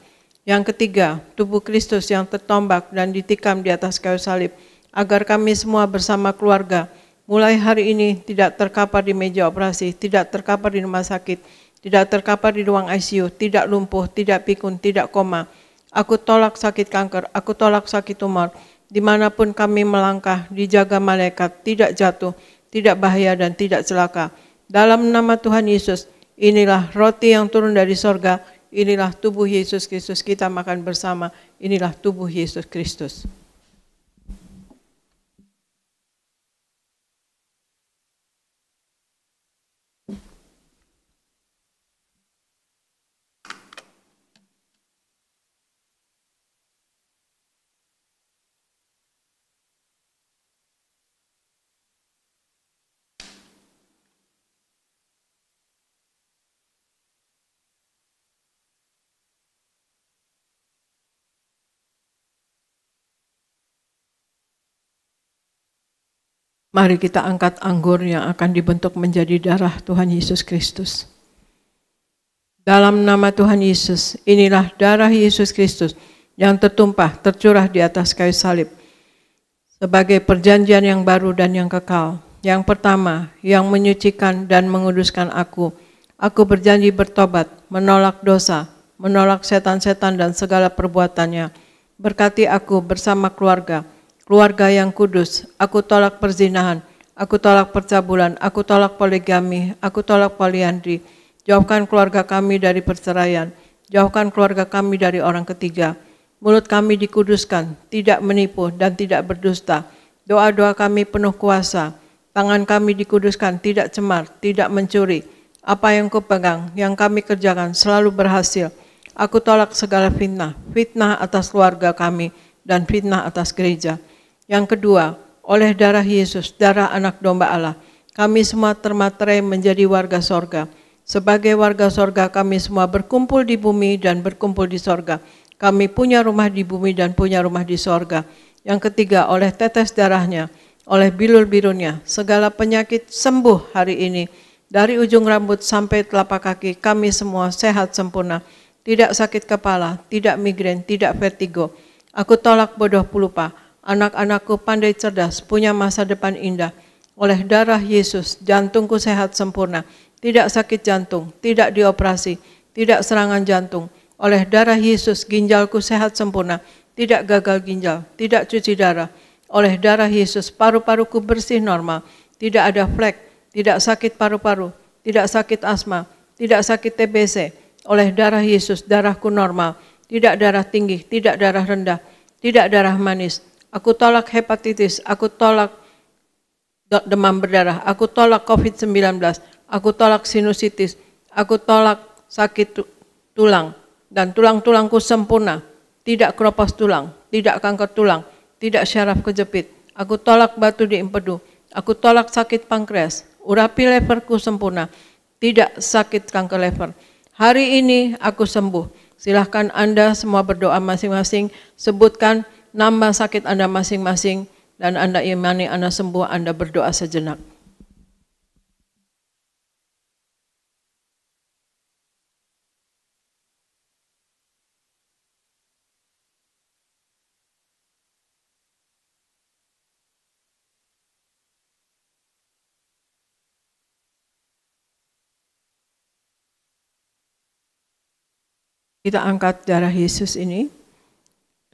Yang ketiga, tubuh Kristus yang tertombak dan ditikam di atas kayu salib agar kami semua bersama keluarga mulai hari ini tidak terkapar di meja operasi, tidak terkapar di rumah sakit, tidak terkapar di ruang ICU, tidak lumpuh, tidak pikun, tidak koma. Aku tolak sakit kanker, aku tolak sakit tumor. Dimanapun kami melangkah, dijaga malaikat, tidak jatuh, tidak bahaya dan tidak celaka. Dalam nama Tuhan Yesus, inilah roti yang turun dari sorga, inilah tubuh Yesus Kristus, kita makan bersama, inilah tubuh Yesus Kristus. Mari kita angkat anggur yang akan dibentuk menjadi darah Tuhan Yesus Kristus. Dalam nama Tuhan Yesus, inilah darah Yesus Kristus yang tertumpah, tercurah di atas kayu salib sebagai perjanjian yang baru dan yang kekal. Yang pertama, yang menyucikan dan menguduskan aku. Aku berjanji bertobat, menolak dosa, menolak setan-setan dan segala perbuatannya. Berkati aku bersama keluarga yang kudus. Aku tolak perzinahan, aku tolak percabulan, aku tolak poligami, aku tolak poliandri. Jauhkan keluarga kami dari perceraian, jauhkan keluarga kami dari orang ketiga. Mulut kami dikuduskan, tidak menipu dan tidak berdusta. Doa-doa kami penuh kuasa. Tangan kami dikuduskan, tidak cemar, tidak mencuri. Apa yang kupegang, yang kami kerjakan selalu berhasil. Aku tolak segala fitnah, fitnah atas keluarga kami dan fitnah atas gereja. Yang kedua, oleh darah Yesus, darah anak domba Allah, kami semua termaterai menjadi warga sorga. Sebagai warga sorga kami semua berkumpul di bumi dan berkumpul di sorga. Kami punya rumah di bumi dan punya rumah di sorga. Yang ketiga, oleh tetes darahnya, oleh bilur-birunnya, segala penyakit sembuh hari ini. Dari ujung rambut sampai telapak kaki, kami semua sehat sempurna. Tidak sakit kepala, tidak migrain, tidak vertigo. Aku tolak bodoh pelupa. Anak-anakku pandai cerdas, punya masa depan indah. Oleh darah Yesus, jantungku sehat sempurna. Tidak sakit jantung, tidak dioperasi, tidak serangan jantung. Oleh darah Yesus, ginjalku sehat sempurna. Tidak gagal ginjal, tidak cuci darah. Oleh darah Yesus, paru-paruku bersih normal. Tidak ada flek, tidak sakit paru-paru, tidak sakit asma, tidak sakit TBC. Oleh darah Yesus, darahku normal. Tidak darah tinggi, tidak darah rendah, tidak darah manis. Aku tolak hepatitis, aku tolak demam berdarah, aku tolak COVID-19, aku tolak sinusitis, aku tolak sakit tulang, dan tulang-tulangku sempurna, tidak keropos tulang, tidak kanker tulang, tidak syaraf kejepit. Aku tolak batu di empedu, aku tolak sakit pankreas, urapi leverku sempurna, tidak sakit kanker lever. Hari ini aku sembuh. Silahkan Anda semua berdoa masing-masing, sebutkan nama sakit Anda masing-masing, dan Anda imani Anda sembuh, Anda berdoa sejenak. Kita angkat darah Yesus ini.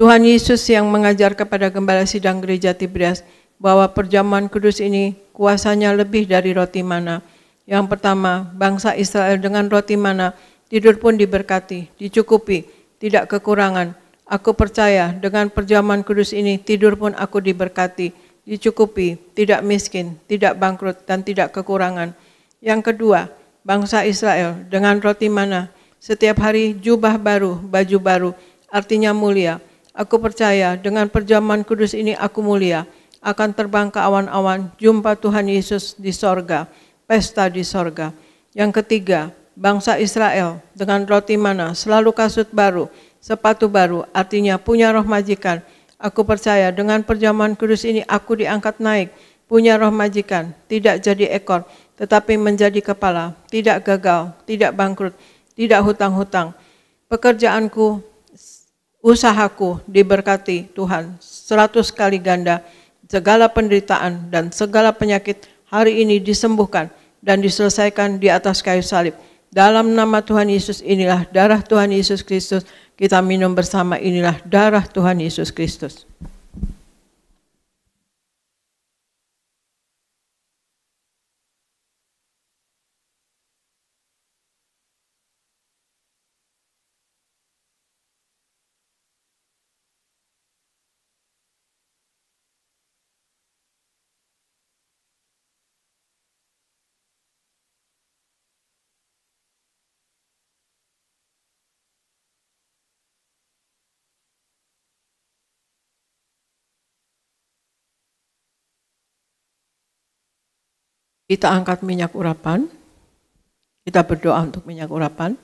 Tuhan Yesus yang mengajar kepada Gembala Sidang Gereja Tiberias bahwa perjamuan kudus ini kuasanya lebih dari roti mana. Yang pertama, bangsa Israel dengan roti mana tidur pun diberkati, dicukupi, tidak kekurangan. Aku percaya dengan perjamuan kudus ini tidur pun aku diberkati, dicukupi, tidak miskin, tidak bangkrut, dan tidak kekurangan. Yang kedua, bangsa Israel dengan roti mana setiap hari jubah baru, baju baru, artinya mulia. Aku percaya dengan perjamuan kudus ini aku mulia, akan terbang ke awan-awan, jumpa Tuhan Yesus di sorga, pesta di sorga. Yang ketiga, bangsa Israel dengan roti mana selalu kasut baru, sepatu baru, artinya punya roh majikan. Aku percaya dengan perjamuan kudus ini aku diangkat naik, punya roh majikan, tidak jadi ekor, tetapi menjadi kepala, tidak gagal, tidak bangkrut, tidak hutang-hutang. Pekerjaanku, usahaku diberkati Tuhan 100 kali ganda. Segala penderitaan dan segala penyakit hari ini disembuhkan dan diselesaikan di atas kayu salib. Dalam nama Tuhan Yesus inilah darah Tuhan Yesus Kristus. Kita minum bersama, inilah darah Tuhan Yesus Kristus. Kita angkat minyak urapan. Kita berdoa untuk minyak urapan.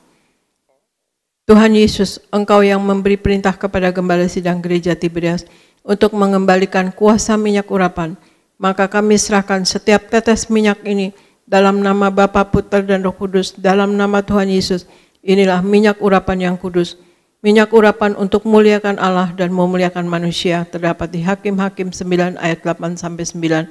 Tuhan Yesus, Engkau yang memberi perintah kepada Gembala Sidang Gereja Tiberias untuk mengembalikan kuasa minyak urapan, maka kami serahkan setiap tetes minyak ini dalam nama Bapa, Putra, dan Roh Kudus, dalam nama Tuhan Yesus. Inilah minyak urapan yang kudus. Minyak urapan untuk muliakan Allah dan memuliakan manusia, terdapat di Hakim-Hakim 9 ayat 8-9.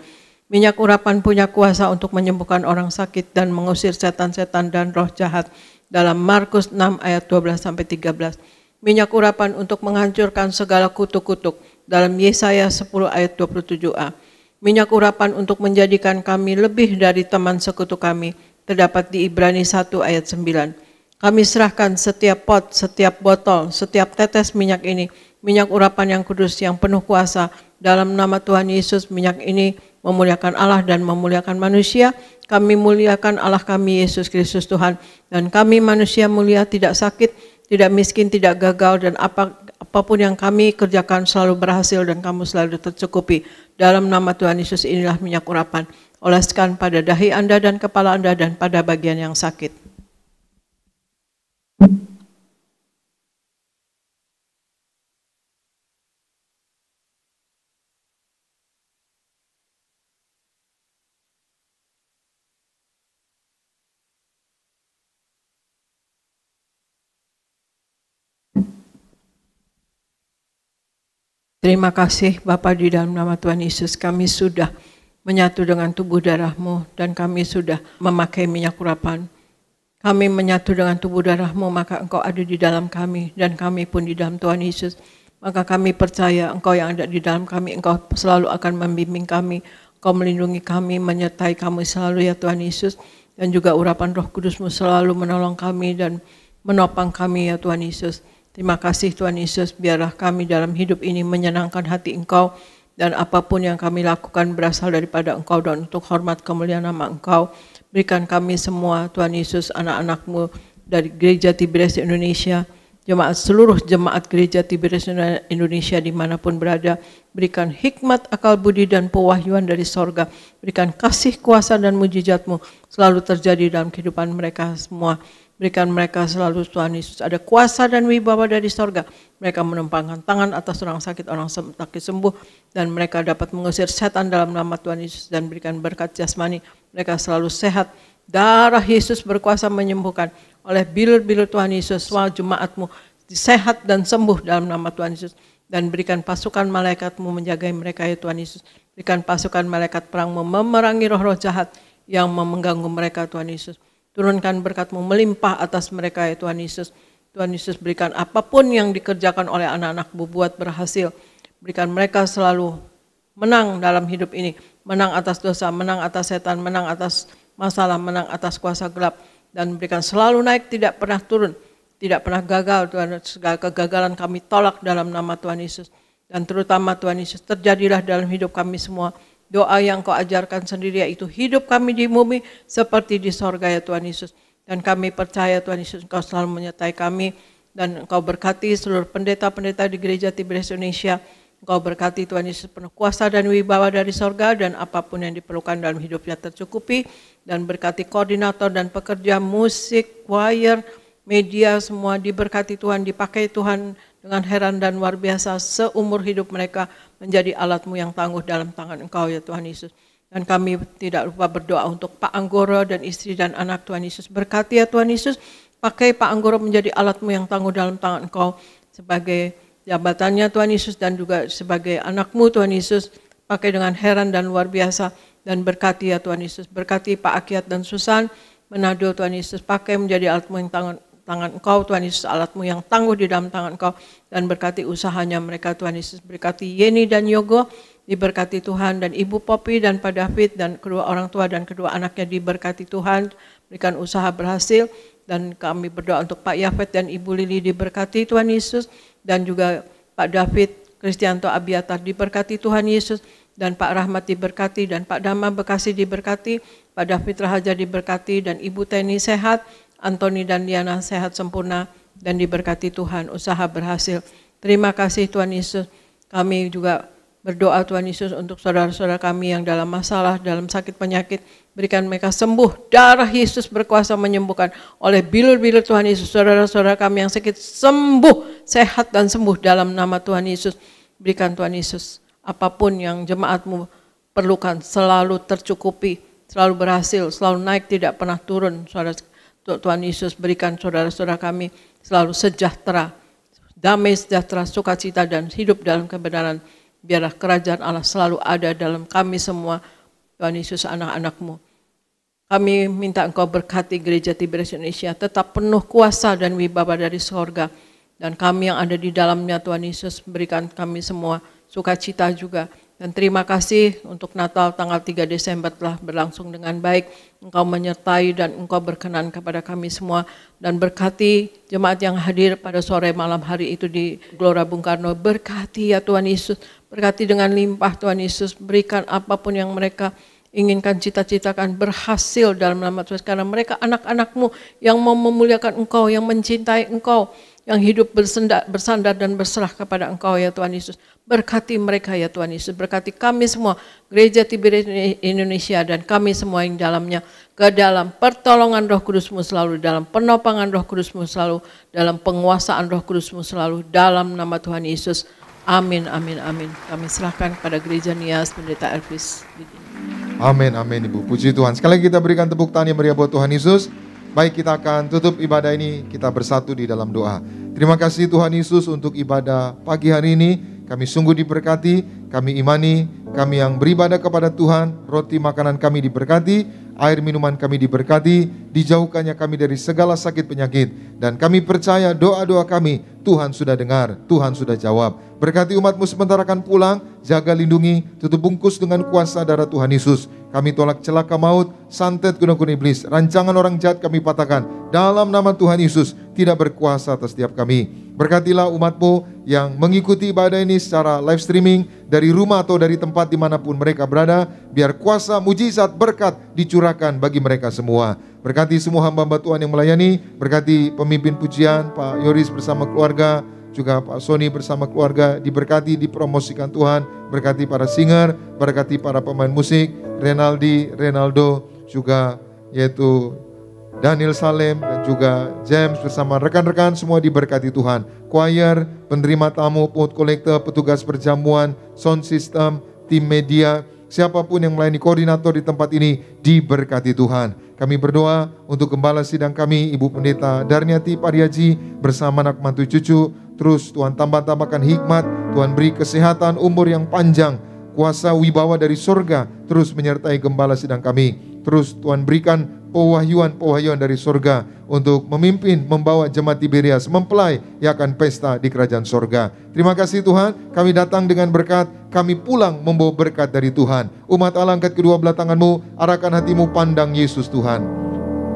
Minyak urapan punya kuasa untuk menyembuhkan orang sakit dan mengusir setan-setan dan roh jahat, dalam Markus 6 ayat 12-13. Minyak urapan untuk menghancurkan segala kutuk-kutuk, dalam Yesaya 10 ayat 27a. Minyak urapan untuk menjadikan kami lebih dari teman sekutu kami, terdapat di Ibrani 1 ayat 9. Kami serahkan setiap pot, setiap botol, setiap tetes minyak ini, minyak urapan yang kudus yang penuh kuasa, dalam nama Tuhan Yesus. Minyak ini memuliakan Allah dan memuliakan manusia. Kami muliakan Allah kami Yesus Kristus Tuhan, dan kami manusia mulia, tidak sakit, tidak miskin, tidak gagal, dan apapun yang kami kerjakan selalu berhasil dan kamu selalu tercukupi. Dalam nama Tuhan Yesus inilah minyak urapan. Oleskan pada dahi Anda dan kepala Anda dan pada bagian yang sakit. Terima kasih Bapa, di dalam nama Tuhan Yesus kami sudah menyatu dengan tubuh darah-Mu dan kami sudah memakai minyak urapan. Kami menyatu dengan tubuh darah-Mu, maka Engkau ada di dalam kami dan kami pun di dalam Tuhan Yesus. Maka kami percaya Engkau yang ada di dalam kami, Engkau selalu akan membimbing kami, Engkau melindungi kami, menyertai kami selalu ya Tuhan Yesus. Dan juga urapan Roh Kudus-Mu selalu menolong kami dan menopang kami ya Tuhan Yesus. Terima kasih Tuhan Yesus, biarlah kami dalam hidup ini menyenangkan hati Engkau, dan apapun yang kami lakukan berasal daripada Engkau dan untuk hormat kemuliaan nama Engkau. Berikan kami semua Tuhan Yesus, anak-anak-Mu dari Gereja Tiberias Indonesia, seluruh jemaat Gereja Tiberias Indonesia dimanapun berada, berikan hikmat, akal budi dan pewahyuan dari sorga, berikan kasih, kuasa dan mujizat-Mu selalu terjadi dalam kehidupan mereka semua. Berikan mereka selalu Tuhan Yesus ada kuasa dan wibawa dari sorga. Mereka menumpangkan tangan atas orang sakit sembuh, dan mereka dapat mengusir setan dalam nama Tuhan Yesus dan berikan berkat jasmani. Mereka selalu sehat. Darah Yesus berkuasa menyembuhkan. Oleh bilur-bilur Tuhan Yesus, semua jemaat-Mu sehat dan sembuh dalam nama Tuhan Yesus. Dan berikan pasukan malaikat-Mu menjagai mereka ya Tuhan Yesus. Berikan pasukan malaikat perang-Mu memerangi roh-roh jahat yang mengganggu mereka Tuhan Yesus. Turunkan berkat-Mu melimpah atas mereka ya Tuhan Yesus. Tuhan Yesus berikan apapun yang dikerjakan oleh anak-anak-Mu buat berhasil. Berikan mereka selalu menang dalam hidup ini. Menang atas dosa, menang atas setan, menang atas masalah, menang atas kuasa gelap. Dan berikan selalu naik, tidak pernah turun. Tidak pernah gagal, Tuhan. Segala kegagalan kami tolak dalam nama Tuhan Yesus. Dan terutama Tuhan Yesus, terjadilah dalam hidup kami semua doa yang Kau ajarkan sendiri, yaitu hidup kami di bumi seperti di sorga ya Tuhan Yesus. Dan kami percaya Tuhan Yesus Engkau selalu menyertai kami. Dan Engkau berkati seluruh pendeta-pendeta di Gereja Tiberias Indonesia. Engkau berkati Tuhan Yesus penuh kuasa dan wibawa dari sorga. Dan apapun yang diperlukan dalam hidupnya tercukupi. Dan berkati koordinator dan pekerja musik, choir, media semua diberkati Tuhan. Dipakai Tuhan dengan heran dan luar biasa seumur hidup mereka menjadi alat-Mu yang tangguh dalam tangan Engkau ya Tuhan Yesus. Dan kami tidak lupa berdoa untuk Pak Anggoro dan istri dan anak Tuhan Yesus. Berkati ya Tuhan Yesus, pakai Pak Anggoro menjadi alat-Mu yang tangguh dalam tangan Engkau sebagai jabatannya Tuhan Yesus dan juga sebagai anak-Mu Tuhan Yesus. Pakai dengan heran dan luar biasa dan berkati ya Tuhan Yesus. Berkati Pak Akiat dan Susan Manado Tuhan Yesus. Pakai menjadi alat-Mu yang tangan Engkau Tuhan Yesus, alat-Mu yang tangguh di dalam tangan Engkau. Dan berkati usahanya mereka Tuhan Yesus. Berkati Yeni dan Yogo. Diberkati Tuhan dan Ibu Popi dan Pak David dan kedua orang tua dan kedua anaknya diberkati Tuhan, berikan usaha berhasil. Dan kami berdoa untuk Pak Yafet dan Ibu Lili diberkati Tuhan Yesus. Dan juga Pak David Kristianto Abiatar diberkati Tuhan Yesus. Dan Pak Rahmat diberkati dan Pak Dama Bekasi diberkati. Pak David Rahaja diberkati dan Ibu Teni sehat. Antoni dan Liana sehat sempurna dan diberkati Tuhan, usaha berhasil. Terima kasih Tuhan Yesus. Kami juga berdoa Tuhan Yesus untuk saudara-saudara kami yang dalam masalah, dalam sakit penyakit. Berikan mereka sembuh. Darah Yesus berkuasa menyembuhkan. Oleh bilur-bilur Tuhan Yesus, saudara-saudara kami yang sakit sembuh, sehat dan sembuh dalam nama Tuhan Yesus. Berikan Tuhan Yesus apapun yang jemaat-Mu perlukan selalu tercukupi, selalu berhasil, selalu naik, tidak pernah turun. Tuhan Yesus berikan saudara-saudara kami selalu sejahtera, damai, sejahtera, sukacita dan hidup dalam kebenaran. Biarlah kerajaan Allah selalu ada dalam kami semua, Tuhan Yesus, anak-anak-Mu. Kami minta Engkau berkati Gereja Tiberias Indonesia, tetap penuh kuasa dan wibawa dari sorga. Dan kami yang ada di dalamnya, Tuhan Yesus, berikan kami semua sukacita juga. Dan terima kasih untuk Natal tanggal 3 Desember telah berlangsung dengan baik. Engkau menyertai dan Engkau berkenan kepada kami semua. Dan berkati jemaat yang hadir pada sore malam hari itu di Gelora Bung Karno. Berkati ya Tuhan Yesus. Berkati dengan limpah Tuhan Yesus. Berikan apapun yang mereka inginkan, cita-citakan berhasil dalam nama Tuhan. Karena mereka anak-anak-Mu yang mau memuliakan Engkau, yang mencintai Engkau. Yang hidup bersandar dan berserah kepada Engkau ya Tuhan Yesus. Berkati mereka ya Tuhan Yesus. Berkati kami semua, Gereja Tiberias Indonesia dan kami semua yang dalamnya. Ke dalam pertolongan Roh Kudus-Mu selalu, dalam penopangan Roh Kudus-Mu selalu, dalam penguasaan Roh Kudus-Mu selalu, dalam nama Tuhan Yesus. Amin, amin, amin. Kami serahkan kepada Gereja Nias, Pendeta Elvis.
Amin, amin Ibu. Puji Tuhan. Sekali lagi kita berikan tepuk tangan yang meriah buat Tuhan Yesus. Baik, kita akan tutup ibadah ini, kita bersatu di dalam doa. Terima kasih Tuhan Yesus untuk ibadah pagi hari ini. Kami sungguh diberkati, kami imani, kami yang beribadah kepada Tuhan, roti makanan kami diberkati, air minuman kami diberkati, dijauhkannya kami dari segala sakit penyakit. Dan kami percaya doa-doa kami, Tuhan sudah dengar, Tuhan sudah jawab. Berkati umat-Mu sebentar akan pulang, jaga lindungi, tutup bungkus dengan kuasa darah Tuhan Yesus. Kami tolak celaka maut, santet guna-guna iblis, rancangan orang jahat kami patahkan. Dalam nama Tuhan Yesus, tidak berkuasa atas setiap kami. Berkatilah umat-Mu yang mengikuti ibadah ini secara live streaming, dari rumah atau dari tempat dimanapun mereka berada. Biar kuasa, mujizat, berkat dicurahkan bagi mereka semua. Berkati semua hamba-hamba Tuhan yang melayani. Berkati pemimpin pujian, Pak Yoris bersama keluarga, juga Pak Sony bersama keluarga, diberkati, dipromosikan Tuhan. Berkati para singer, berkati para pemain musik, Renaldo, juga yaitu Daniel Salem dan juga James bersama rekan-rekan semua diberkati Tuhan. Choir, penerima tamu, pungut kolektor, petugas perjamuan, sound system, tim media, siapapun yang melayani, koordinator di tempat ini diberkati Tuhan. Kami berdoa untuk gembala sidang kami, Ibu Pendeta Darniati Pariaji bersama anak mantu cucu. Terus Tuhan tambahkan hikmat, Tuhan beri kesehatan, umur yang panjang, kuasa wibawa dari surga terus menyertai gembala sidang kami. Terus Tuhan berikan pewahyuan dari sorga untuk memimpin, membawa jemaat Tiberias mempelai yang akan pesta di kerajaan sorga. Terima kasih Tuhan, kami datang dengan berkat, kami pulang membawa berkat dari Tuhan. Umat Allah, angkat kedua belah tanganmu, arahkan hatimu pandang Yesus Tuhan.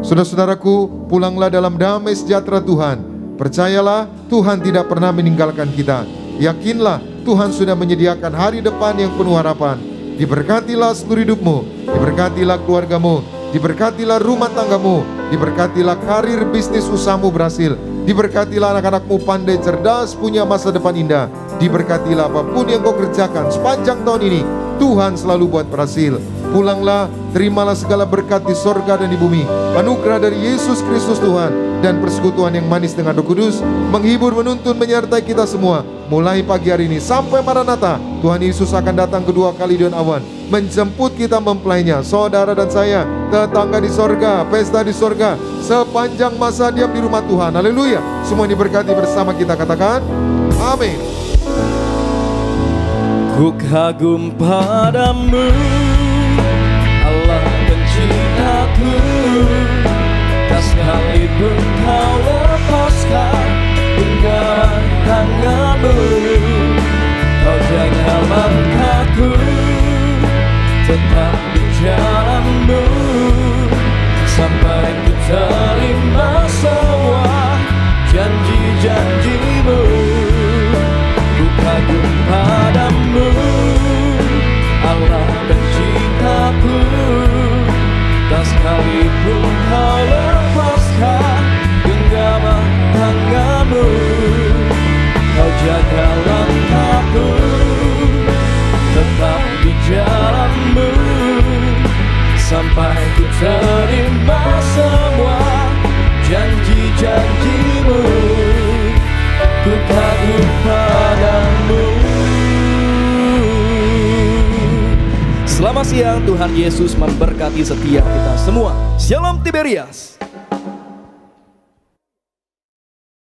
Saudara-saudaraku, pulanglah dalam damai sejahtera Tuhan. Percayalah, Tuhan tidak pernah meninggalkan kita. Yakinlah, Tuhan sudah menyediakan hari depan yang penuh harapan. Diberkatilah seluruh hidupmu, diberkatilah keluargamu, diberkatilah rumah tanggamu, diberkatilah karir bisnis usahamu berhasil, diberkatilah anak-anakmu pandai cerdas punya masa depan indah, diberkatilah apapun yang kau kerjakan sepanjang tahun ini, Tuhan selalu buat berhasil. Pulanglah, terimalah segala berkat di sorga dan di bumi, anugerah dari Yesus Kristus Tuhan, dan persekutuan yang manis dengan Roh Kudus menghibur, menuntun, menyertai kita semua mulai pagi hari ini sampai Maranatha. Tuhan Yesus akan datang kedua kali dengan awan, menjemput kita mempelainya. Saudara dan saya, tetangga di sorga, pesta di sorga, sepanjang masa diam di rumah Tuhan. Haleluya. Semua diberkati bersama kita, katakan amin.
Ku kagum padamu, Allah penciptaku, tak sekalipun kau lepaskan genggaman tanganmu. Kau jaga langkahku, tetap di jalanmu, sampai ku terima semua janji-janjimu. Ku kagum padamu, Allah penciptaku, tak sekalipun kau lepaskan genggaman tanganmu. Kau jaga langkahku, tetap di jalanmu, sampai ku terima semua janji-janjimu. Ku kagum padamu. Selamat siang, Tuhan Yesus memberkati setiap kita semua. Shalom Tiberias.